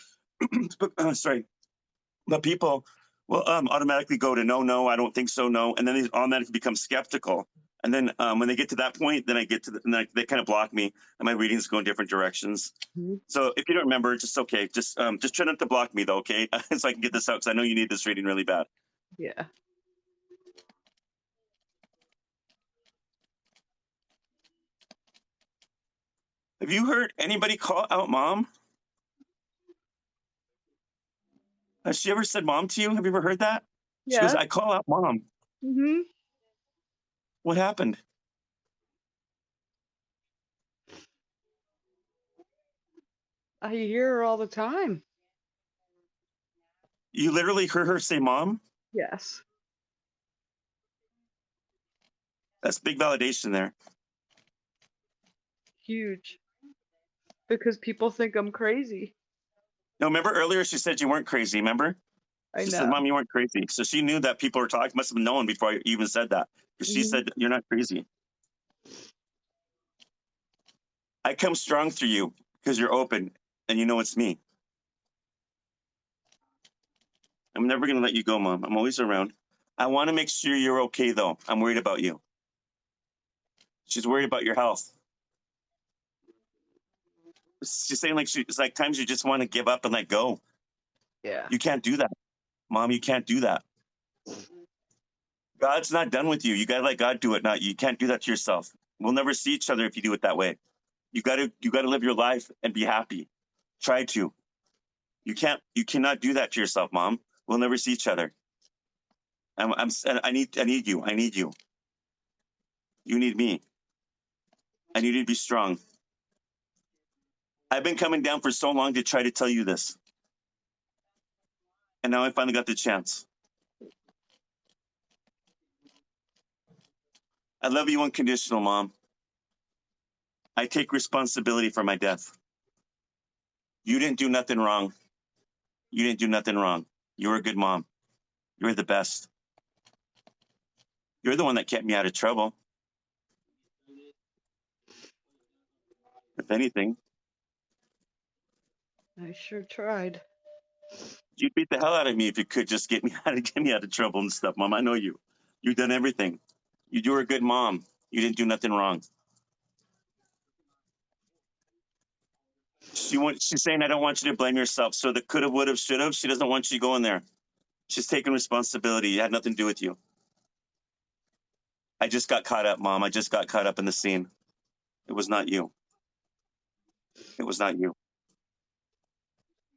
But, sorry, but people will automatically go to no, I don't think so, no, and then they automatically become skeptical. And then when they get to that point, then I get to they kind of block me, and my readings go in different directions. Mm-hmm. So if you don't remember, it's just okay. Just try not to block me though, okay? So I can get this out because I know you need this reading really bad. Yeah. Have you heard anybody call out Mom? Has she ever said Mom to you? Have you ever heard that? She goes, Yeah. I call out Mom. Mm-hmm. What happened? I hear her all the time. You literally heard her say Mom? Yes. That's big validation there. Huge. Because people think I'm crazy. No, remember earlier she said you weren't crazy, remember? I She know. said, Mom, you weren't crazy. So she knew that people were talking, must have known before I even said that. Because she said, you're not crazy. I come strong through you because you're open and you know it's me. I'm never going to let you go, Mom. I'm always around. I want to make sure you're okay, though. I'm worried about you. She's worried about your health. She's saying it's like times you just want to give up and let go. Yeah. You can't do that. Mom, you can't do that. God's not done with you. You got to let God do it. Not you can't do that to yourself. We'll never see each other if you do it that way. You got to live your life and be happy. Try to. You cannot do that to yourself, Mom. We'll never see each other. I need you. I need you. You need me. I need you to be strong. I've been coming down for so long to try to tell you this. And now I finally got the chance. I love you unconditional, Mom. I take responsibility for my death. You didn't do nothing wrong. You didn't do nothing wrong. You were a good mom. You're the best. You're the one that kept me out of trouble. If anything, I sure tried. you'd beat the hell out of me if you could just get me out of trouble and stuff, Mom. I know you. You've done everything. You were a good mom. You didn't do nothing wrong. She's saying, I don't want you to blame yourself. So the coulda, woulda, shoulda, she doesn't want you going there. She's taking responsibility. It had nothing to do with you. I just got caught up, Mom. I just got caught up in the scene. It was not you. It was not you.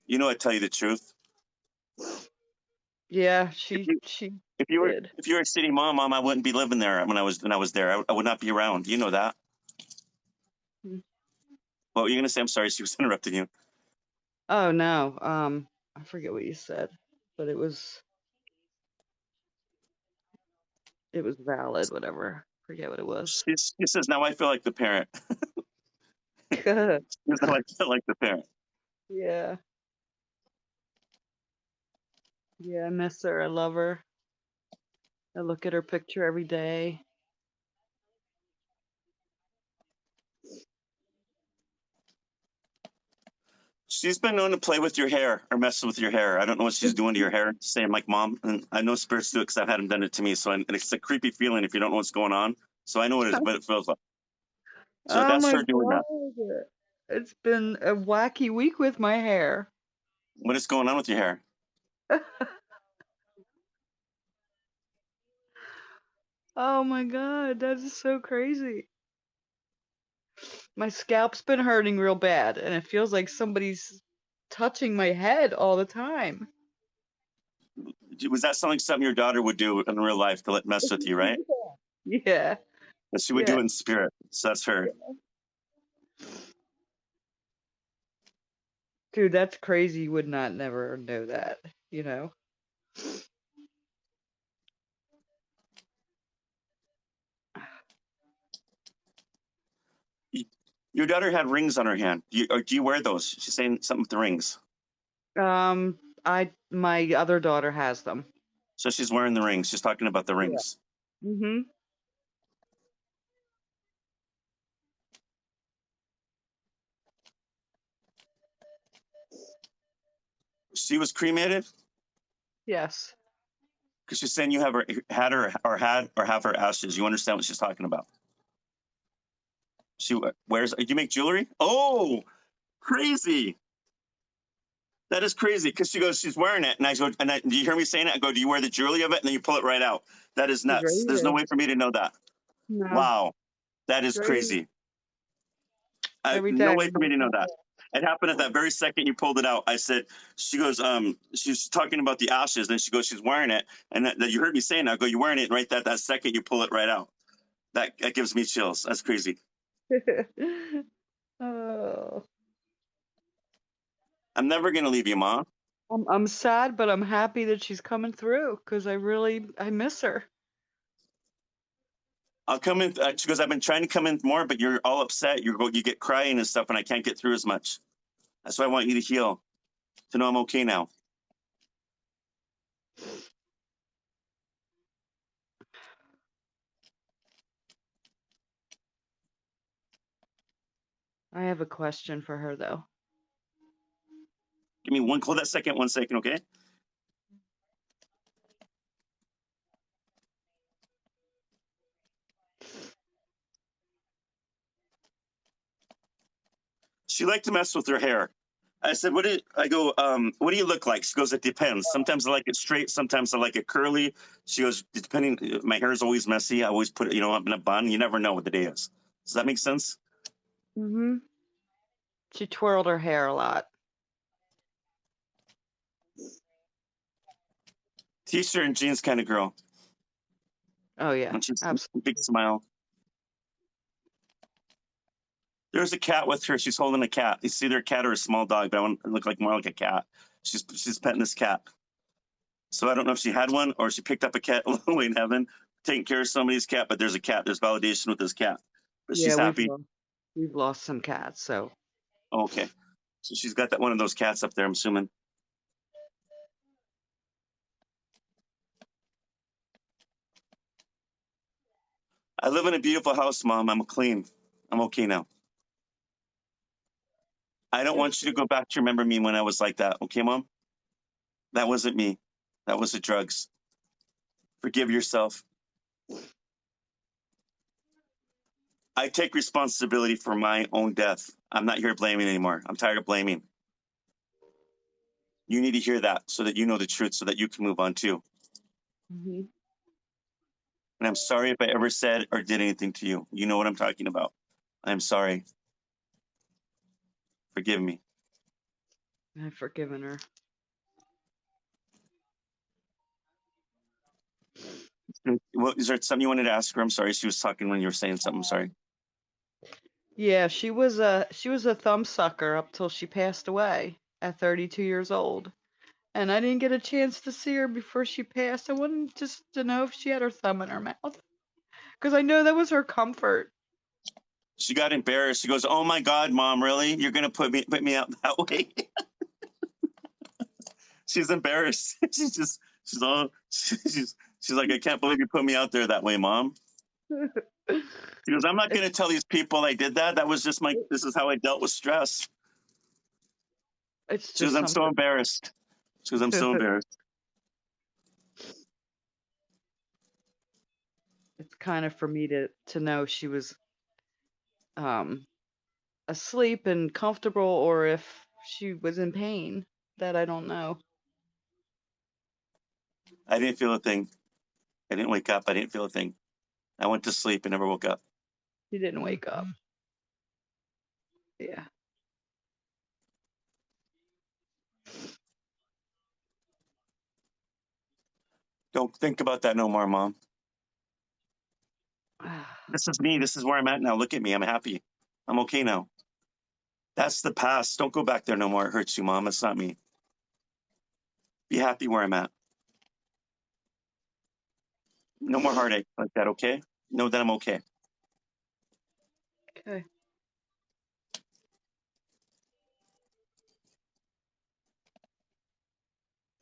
You know, I tell you the truth. Yeah, If she you she if you were did. if you were a city mom, I wouldn't be living there when I was there. I would not be around. You know that. Mm. What were you gonna say? I'm sorry, she was interrupting you. Oh no, I forget what you said, but it was valid. Whatever, forget what it was. She says now I feel like the parent. Good. She says, now I feel like the parent. Yeah, yeah, I miss her. I love her. I look at her picture every day. She's been known to play with your hair or mess with your hair. I don't know what she's doing to your hair. Saying like, Mom, and I know spirits do it because I've had them done it to me. So and it's a creepy feeling if you don't know what's going on. So I know what it is, but it feels like. So Oh that's my her doing that. God. It's been a wacky week with my hair. What is going on with your hair? Oh my God, that is so crazy. My scalp's been hurting real bad, and it feels like somebody's touching my head all the time. Was that something your daughter would do in real life to let mess with you, right? Yeah. But she would Yeah. do it in spirit. So that's her. Dude, that's crazy. You would not never know that, you know? Your daughter had rings on her hand. Do you wear those? She's saying something with the rings. My other daughter has them. So she's wearing the rings. She's talking about the Yeah. rings. Mm-hmm. She was cremated Yes. because she's saying you have her had her ashes. You understand what she's talking about? She wears. Do you make jewelry? Oh, crazy! That is crazy because she goes, she's wearing it, and I go, do you hear me saying it? I go, do you wear the jewelry of it? And then you pull it right out. That is It's right nuts. There's no here. way for me to know that. No. Wow, that is It's right here. crazy. Every No day. way for me to know that. It happened at that very second you pulled it out. I said, she goes, she's talking about the ashes. Then she goes, she's wearing it. And that you heard me saying, I go, you're wearing it. And right that second you pull it right out. That gives me chills. That's crazy. Oh. I'm never going to leave you, Mom. I'm sad, but I'm happy that she's coming through because I miss her. I'll come in. She goes, I've been trying to come in more, but you're all upset. You get crying and stuff, and I can't get through as much. That's why I want you to heal, to know I'm okay now. I have a question for her though. Give me hold that second, 1 second, okay? She liked to mess with her hair. I said, what do you look like? She goes, it depends. Sometimes I like it straight. Sometimes I like it curly. She goes, depending, my hair is always messy. I always put it, up in a bun. You never know what the day is. Does that make sense? Mm-hmm. She twirled her hair a lot. T-shirt and jeans kind of girl. Oh yeah, And she's absolutely. big smile. There's a cat with her. She's holding a cat. It's either a cat or a small dog, but I want to look like more like a cat. She's petting this cat. So I don't know if she had one or she picked up a cat way in heaven, taking care of somebody's cat. But there's a cat. There's validation with this cat. But Yeah, she's happy. we've lost some cats, so. Okay. So she's got that one of those cats up there, I'm assuming. I live in a beautiful house, Mom. I'm clean. I'm okay now. I don't want you to go back to remember me when I was like that. Okay, Mom? That wasn't me. That was the drugs. Forgive yourself. I take responsibility for my own death. I'm not here blaming anymore. I'm tired of blaming. You need to hear that so that you know the truth so that you can move on too. Mm-hmm. And I'm sorry if I ever said or did anything to you. You know what I'm talking about. I'm sorry. Forgive me. I've forgiven her. Well, is there something you wanted to ask her? I'm sorry. She was talking when you were saying something. I'm sorry. Yeah, she was a thumb sucker up till she passed away at 32 years old. And I didn't get a chance to see her before she passed. I wanted just to know if she had her thumb in her mouth. Because I know that was her comfort. She got embarrassed. She goes, "Oh my God, Mom, really? You're gonna put me out that way?" She's embarrassed. She's like, "I can't believe you put me out there that way, Mom." She goes, "I'm not gonna tell these people I did that. That was just this is how I dealt with stress." It's She goes, just "I'm so embarrassed." She goes, "I'm so embarrassed." It's kind of for me to know she was asleep and comfortable, or if she was in pain. That I don't know. I didn't feel a thing. I didn't wake up. I didn't feel a thing. I went to sleep and never woke up. She didn't wake up. Yeah. Don't think about that no more, Mom. This is me. This is where I'm at now. Look at me. I'm happy. I'm okay now. That's the past. Don't go back there no more. It hurts you, Mom. It's not me. Be happy where I'm at. No more heartache like that, okay? Know that I'm okay. Okay.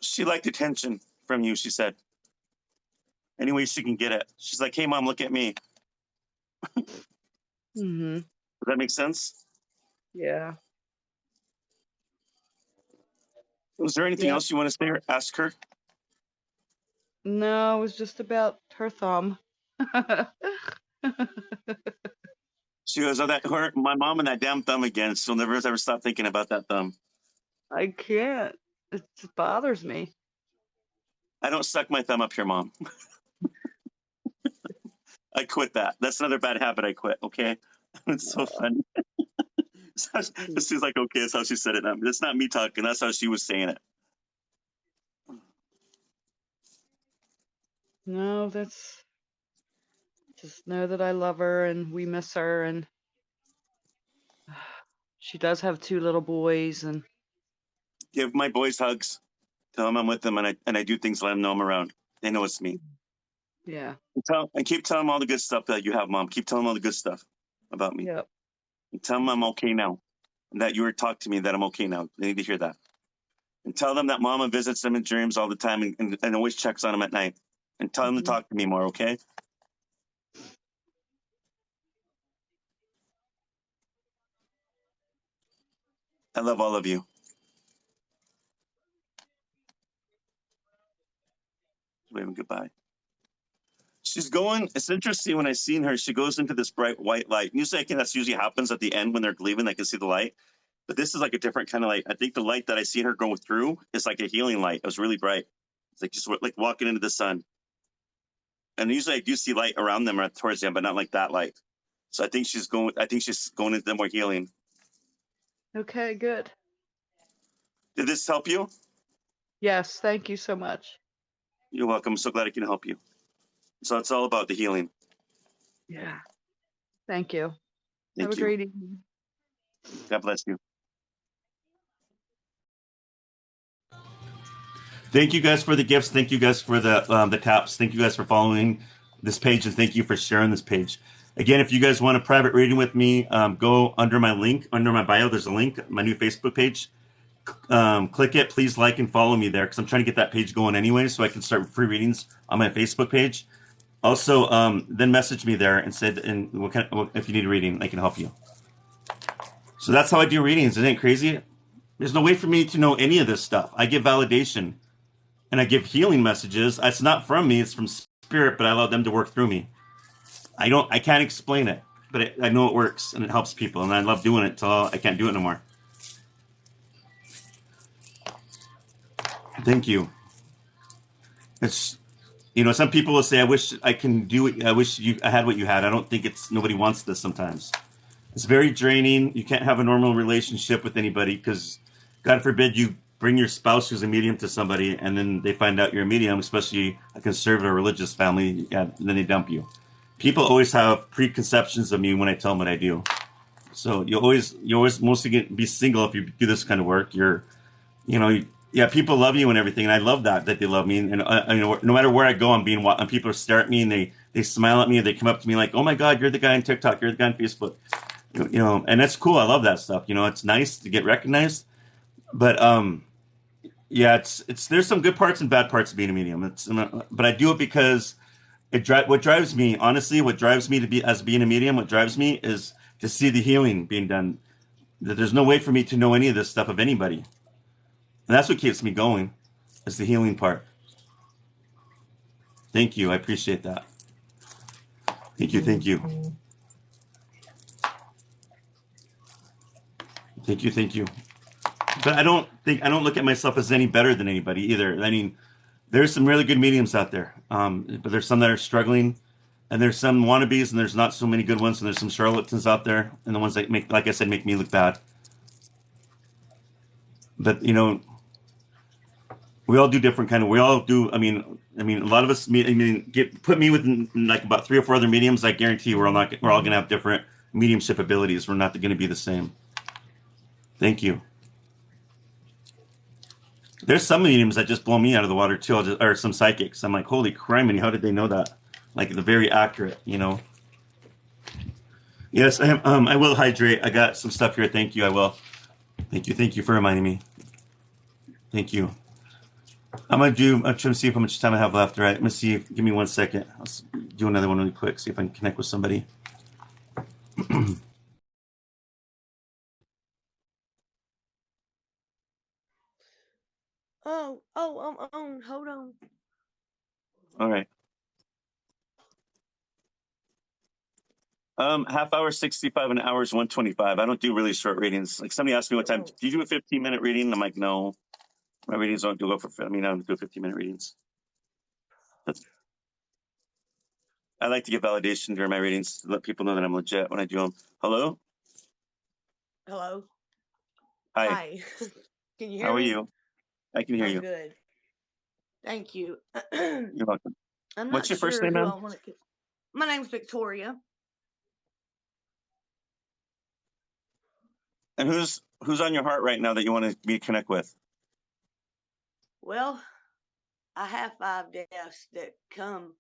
She liked attention from you, she said. Any way she can get it. She's like, "Hey, Mom, look at me." Mm-hmm. Does that make sense? Yeah. Was there anything Yeah. else you want to say or ask her? No, it was just about her thumb. She goes, "Oh, that hurt my mom and that damn thumb again. She'll never ever stop thinking about that thumb." I can't. It just bothers me. I don't suck my thumb up here, Mom. I quit that. That's another bad habit I quit, okay? It's so funny. She's like, "Okay," that's how she said it. That's not me talking. That's how she was saying it. No, that's just know that I love her and we miss her, and she does have 2 little boys, and Give my boys hugs. Tell them I'm with them, and I do things to let them know I'm around. They know it's me. yeah. And keep telling them all the good stuff that you have, Mom. Keep telling them all the good stuff about me. Yep. And tell them I'm okay now. And that you were talking to me that I'm okay now. They need to hear that. And tell them that Mama visits them in dreams all the time and always checks on them at night. And tell them to talk to me more, okay? I love all of you. Waving goodbye. She's going, it's interesting when I seen her, she goes into this bright white light. Usually that's usually happens at the end when they're leaving, they can see the light. But this is like a different kind of light. I think the light that I see her go through is like a healing light. It was really bright. It's like just like walking into the sun. And usually I do see light around them or towards them, but not like that light. So I think she's going into more healing. Okay, good. Did this help you? Yes, thank you so much. You're welcome. I'm so glad I can help you. So it's all about the healing. Yeah. Thank you. Thank Have a you. great evening. God bless you. Thank you guys for the gifts. Thank you guys for the taps. Thank you guys for following this page, and thank you for sharing this page. Again, if you guys want a private reading with me, go under my link, under my bio. There's a link, my new Facebook page. Click it. Please like and follow me there because I'm trying to get that page going anyway, so I can start free readings on my Facebook page. Also, then message me there and said, if you need a reading, I can help you. So that's how I do readings. Isn't it crazy? There's no way for me to know any of this stuff. I give validation and I give healing messages. It's not from me, it's from spirit, but I allow them to work through me. I can't explain it, but I know it works and it helps people, and I love doing it till I can't do it no more. Thank you. It's, some people will say, I wish I had what you had. I don't think nobody wants this sometimes. It's very draining. You can't have a normal relationship with anybody because, God forbid, you bring your spouse who's a medium to somebody and then they find out you're a medium, especially a conservative religious family, and then they dump you. People always have preconceptions of me when I tell them what I do. So you always mostly be single if you do this kind of work. People love you and everything, and I love that they love me. And no matter where I go, and people stare at me and they smile at me and they come up to me like, "Oh my God, you're the guy on TikTok, you're the guy on Facebook," and that's cool. I love that stuff. It's nice to get recognized, but there's some good parts and bad parts of being a medium. But I do it because what drives me, honestly, what drives me to being a medium, what drives me is to see the healing being done. That there's no way for me to know any of this stuff of anybody. And that's what keeps me going, is the healing part. Thank you. I appreciate that. Thank you. Thank you. Thank you. Thank you. But I don't look at myself as any better than anybody either. I mean, there's some really good mediums out there. But there's some that are struggling, and there's some wannabes, and there's not so many good ones, and there's some charlatans out there, and the ones that make me look bad. But we all do different kind of. We all do. I mean, a lot of us. Put me with like about 3 or 4 other mediums. I guarantee we're all going to have different mediumship abilities. We're not going to be the same. Thank you. There's some mediums that just blow me out of the water too. Or some psychics. I'm like, holy criminy, how did they know that? Like, they're very accurate. Yes, I will hydrate. I got some stuff here. Thank you. I will. Thank you. Thank you for reminding me. Thank you. I'm trying to see how much time I have left. All right. Let me see. Give me 1 second. I'll do another one really quick. See if I can connect with somebody. Hold on. All right. Half hour 65 and hours 125. I don't do really short readings. Like, somebody asked me what time. Do you do a 15-minute reading? I'm like, no. My readings don't go for. I don't do 15-minute readings. I like to give validation during my readings to let people know that I'm legit when I do them. Hello? Hello. Hi. Can you hear How are me? you? I can hear I'm you. good. Thank you. You're welcome. I'm What's not your first sure name, who ma'am? I want to. My name's Victoria. And who's on your heart right now that you want me to connect with? Well, I have 5 deaths that come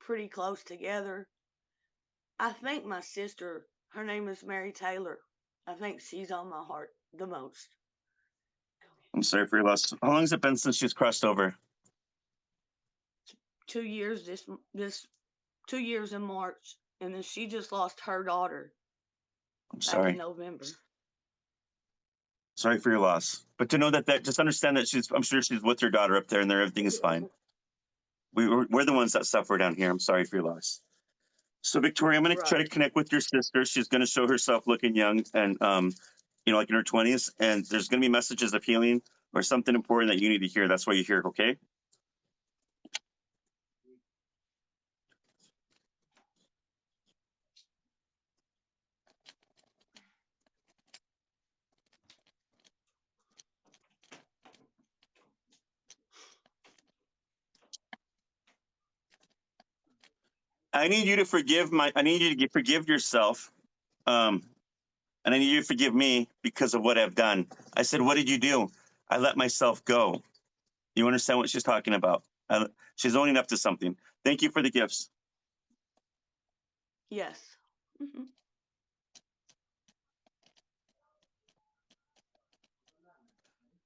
pretty close together. I think my sister, her name is Mary Taylor. I think she's on my heart the most. I'm sorry for your loss. How long has it been since she's crossed over? 2 years. This 2 years in March, and then she just lost her daughter. I'm back sorry. in November. Sorry for your loss. But to know that just understand that I'm sure she's with her daughter up there and everything is fine. We're the ones that suffer down here. I'm sorry for your loss. So Victoria, I'm going to try to connect with your sister. She's going to show herself looking young and, like in her 20s. And there's going to be messages of healing or something important that you need to hear. That's why you're here, okay? I need you to forgive yourself. And I need you to forgive me because of what I've done. I said, what did you do? I let myself go. You understand what she's talking about? She's owning up to something. Thank you for the gifts. Yes. Mm-hmm.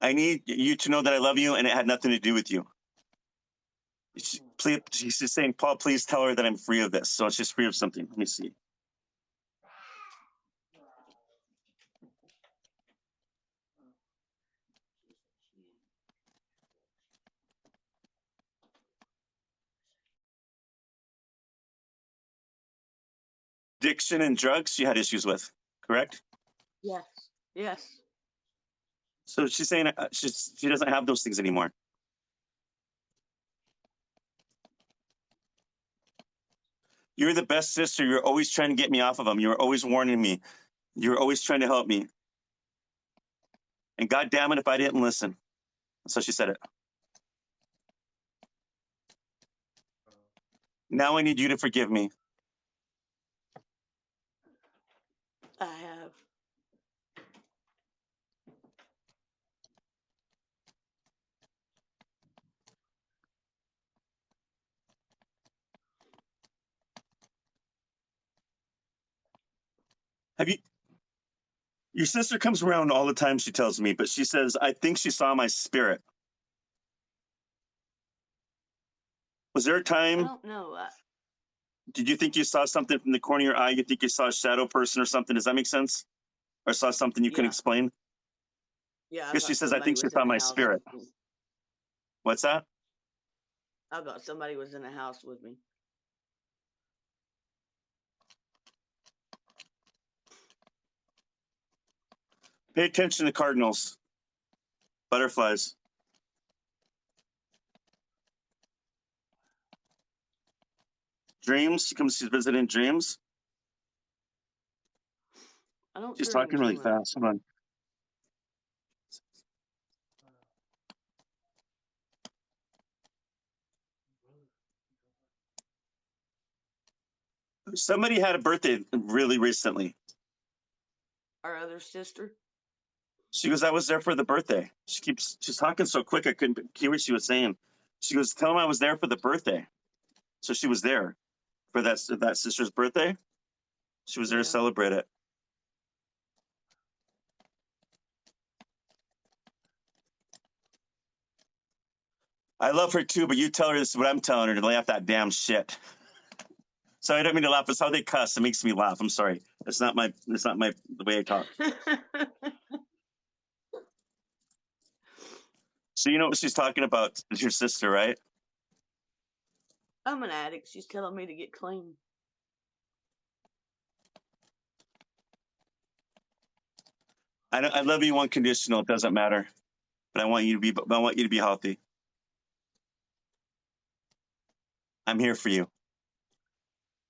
I need you to know that I love you and it had nothing to do with you. Please, she's just saying, Paul, please tell her that I'm free of this. So it's just free of something. Let me see. Addiction and drugs she had issues with, correct? Yes. Yes. So she's saying she doesn't have those things anymore. You're the best sister. You're always trying to get me off of them. You're always warning me. You're always trying to help me. And God damn it if I didn't listen. So she said it. Now I need you to forgive me. I have. Have you? Your sister comes around all the time, she tells me, but she says, I think she saw my spirit. Was there a I time, don't know. did you think you saw something from the corner of your eye? You think you saw a shadow person or something? Does that make sense? Or saw something you couldn't Yeah. explain? Yeah, I Because she thought says, I somebody think she was saw in the my house spirit. with me. What's that? I thought somebody was in the house with me. Pay attention to cardinals, butterflies. Dreams, she comes, she's visiting dreams. I don't She's dream talking too really much. fast. Hold on. Somebody had a birthday really recently. Our other sister. She goes, I was there for the birthday. She's talking so quick I couldn't hear what she was saying. She goes, tell him I was there for the birthday. So she was there for that sister's birthday. She was there to Yeah. celebrate it. I love her too, but you tell her this is what I'm telling her, to lay off that damn shit. So I don't mean to laugh. It's how they cuss. It makes me laugh. I'm sorry. It's not the way I talk. So you know what she's talking about? It's your sister, right? I'm an addict. She's telling me to get clean. I love you unconditional. It doesn't matter. But I want you to be healthy. I'm here for you.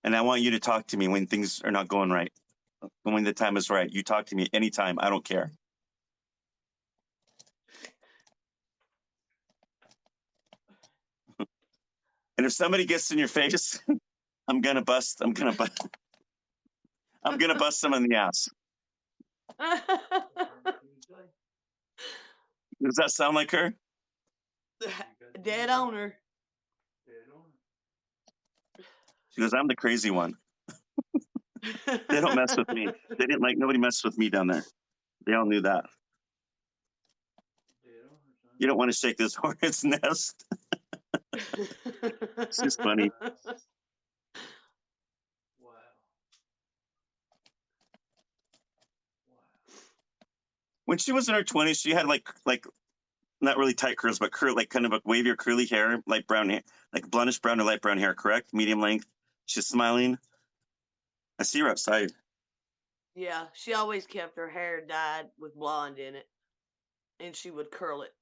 And I want you to talk to me when things are not going right. When the time is right. You talk to me anytime. I don't care. And if somebody gets in your face, I'm gonna bust them in the ass. Does that sound like her? Dead on her. She goes, I'm the crazy one. They don't mess with me. They didn't like nobody messed with me down there. They all knew that. You don't want to shake this hornet's nest. It's just funny. When she was in her 20s, she had like not really tight curls, but like kind of a wavier curly hair, light brown hair, like blondish brown or light brown hair, correct? Medium length. She's smiling. I see her outside. Yeah, she always kept her hair dyed with blonde in it, and she would curl it.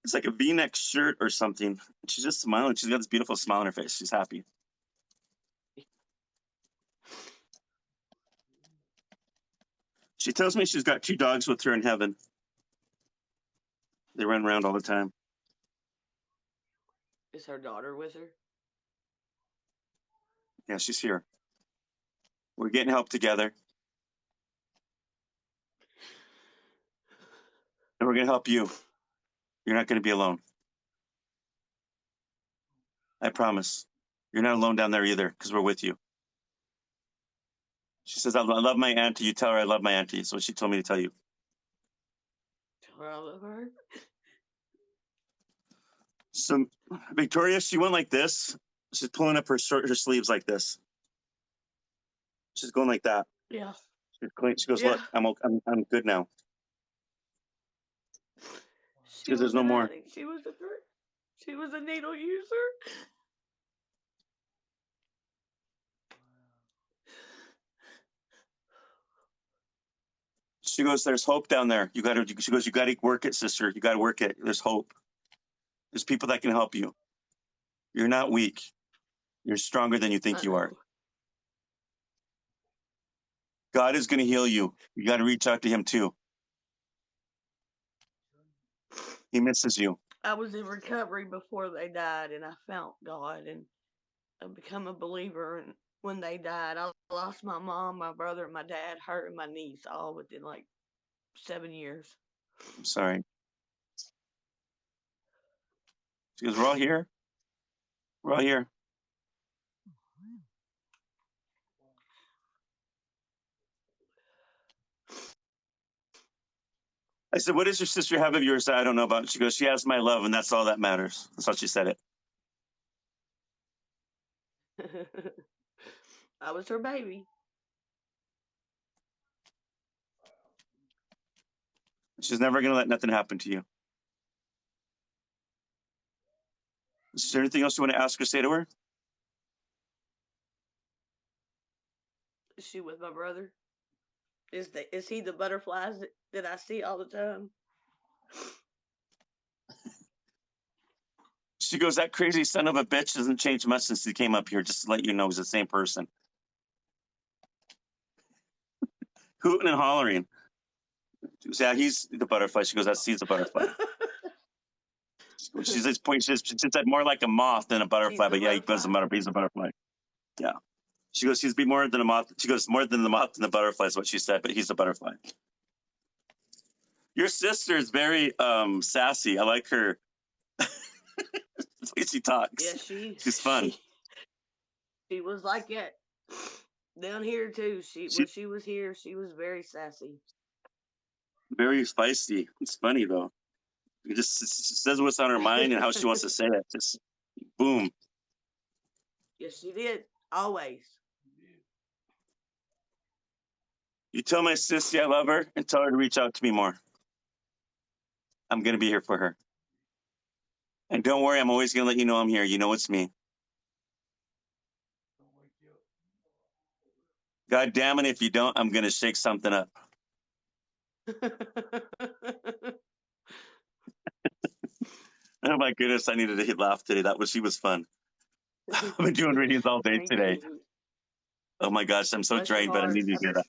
It's like a V-neck shirt or something. She's just smiling. She's got this beautiful smile on her face. She's happy. She tells me she's got 2 dogs with her in heaven. They run around all the time. Is her daughter with her? Yeah, she's here. We're getting help together. And we're going to help you. You're not going to be alone. I promise. You're not alone down there either, because we're with you. She says, I love my auntie. You tell her I love my auntie. That's what she told me to tell you. Tell her I love her. So Victoria, she went like this. She's pulling up her sleeves like this. She's going like that. Yeah. She goes, Yeah. look, I'm good now. She Because there's was no an more. addict. She was a needle user. She goes, there's hope down there. She goes, you got to work it, sister. You got to work it. There's hope. There's people that can help you. You're not weak. You're stronger than you think you are. God is going to heal you. You got to reach out to him too. He misses you. I was in recovery before they died, and I found God, and I become a believer. And when they died, I lost my mom, my brother, my dad, her, and my niece, all within like 7 years. I'm sorry. She goes, we're all here. We're all here. I said, what does your sister have of yours that I don't know about? She goes, she has my love, and that's all that matters. That's how she said it. I was her baby. She's never going to let nothing happen to you. Is there anything else you want to ask or say to her? Is she with my brother? Is he the butterflies that I see all the time? She goes, that crazy son of a bitch hasn't changed much since he came up here, just to let you know he's the same person. Hooting and hollering. She goes, yeah, he's the butterfly. She goes, he's a butterfly. She's at point. She said more like a moth than a butterfly, but yeah, he's a butterfly. Yeah. She goes, he's be more than a moth. She goes, more than the moth and the butterfly is what she said, but he's a butterfly. Your sister is very sassy. I like her. The way she talks. Yeah, she's fun. She was like that down here too. When she was here, she was very sassy. Very feisty. It's funny though. It just says what's on her mind and how she wants to say it. Just boom. Yes, she did. Always. You tell my sissy I love her and tell her to reach out to me more. I'm going to be here for her. And don't worry, I'm always going to let you know I'm here. You know it's me. God damn it, if you don't, I'm going to shake something up. Oh my goodness, I needed to laugh today. She was fun. I've been doing readings all day today. Oh my gosh, I'm so drained, but I need to get up.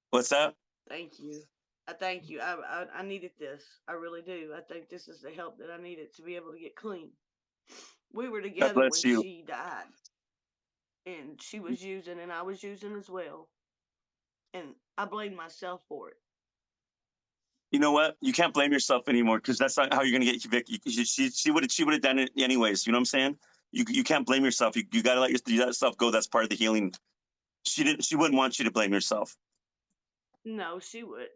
What's that? Thank you. I thank you. I needed this. I really do. I think this is the help that I needed to be able to get clean. We were together when she died. And she was using and I was using as well. And I blame myself for it. You know what? You can't blame yourself anymore because that's not how you're gonna get Vicky. She would have done it anyways. You know what I'm saying? You can't blame yourself. You gotta let yourself go. That's part of the healing. She wouldn't want you to blame yourself. No, she wouldn't.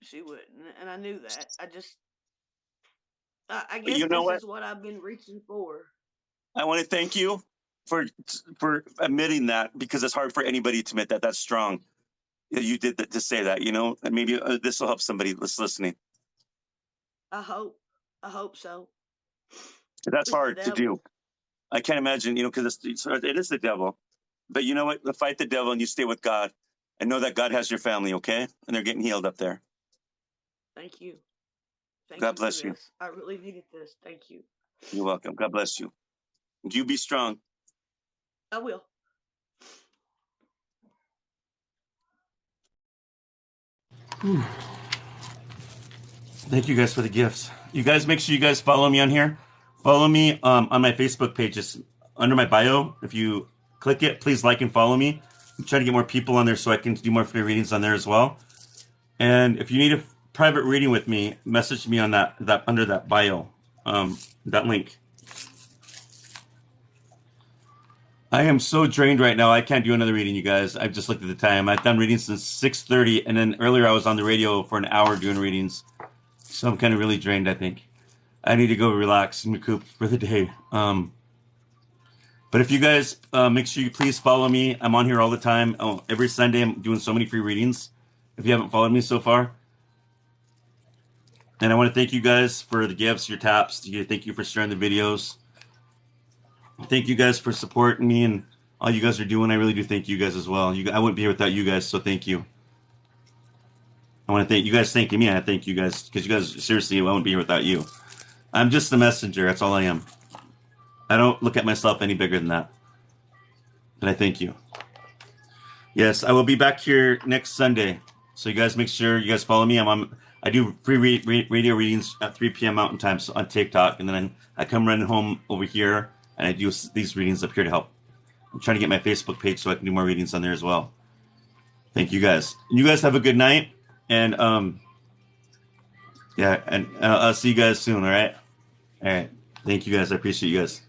She wouldn't, and I knew that. I guess this is what I've been reaching for. I want to thank you for admitting that because it's hard for anybody to admit that. That's strong. You did that to say that, you know, and maybe this will help somebody that's listening. I hope so. That's hard to do. I can't imagine, you know, because it is the devil. But you know what? Fight the devil and you stay with God and know that God has your family, okay? And they're getting healed up there. Thank you. God bless you. I really needed this. Thank you. You're welcome. God bless you. You be strong. I will. Thank you guys for the gifts. You guys make sure you guys follow me on here. Follow me on my Facebook page. It's under my bio. If you click it, please like and follow me. I'm trying to get more people on there so I can do more free readings on there as well. And if you need a private reading with me, message me on that under that bio, that link. I am so drained right now. I can't do another reading, you guys. I've just looked at the time. I've done readings since 6:30, and then earlier I was on the radio for an hour doing readings. So I'm kind of really drained, I think. I need to go relax and recoup for the day. But if you guys make sure you please follow me. I'm on here all the time. Oh, every Sunday I'm doing so many free readings. If you haven't followed me so far. And I want to thank you guys for the gifts, your taps. Thank you for sharing the videos. Thank you guys for supporting me and all you guys are doing. I really do thank you guys as well. I wouldn't be here without you guys, so thank you. I want to thank you guys thanking me. I thank you guys because you guys, seriously, I wouldn't be here without you. I'm just the messenger. That's all I am. I don't look at myself any bigger than that. But I thank you. Yes, I will be back here next Sunday. So you guys make sure you guys follow me. I do free radio readings at 3 p.m. Mountain Time on TikTok, and then I come running home over here, and I do these readings up here to help. I'm trying to get my Facebook page so I can do more readings on there as well. Thank you guys. And you guys have a good night, and yeah, and I'll see you guys soon. All right. Thank you guys. I appreciate you guys.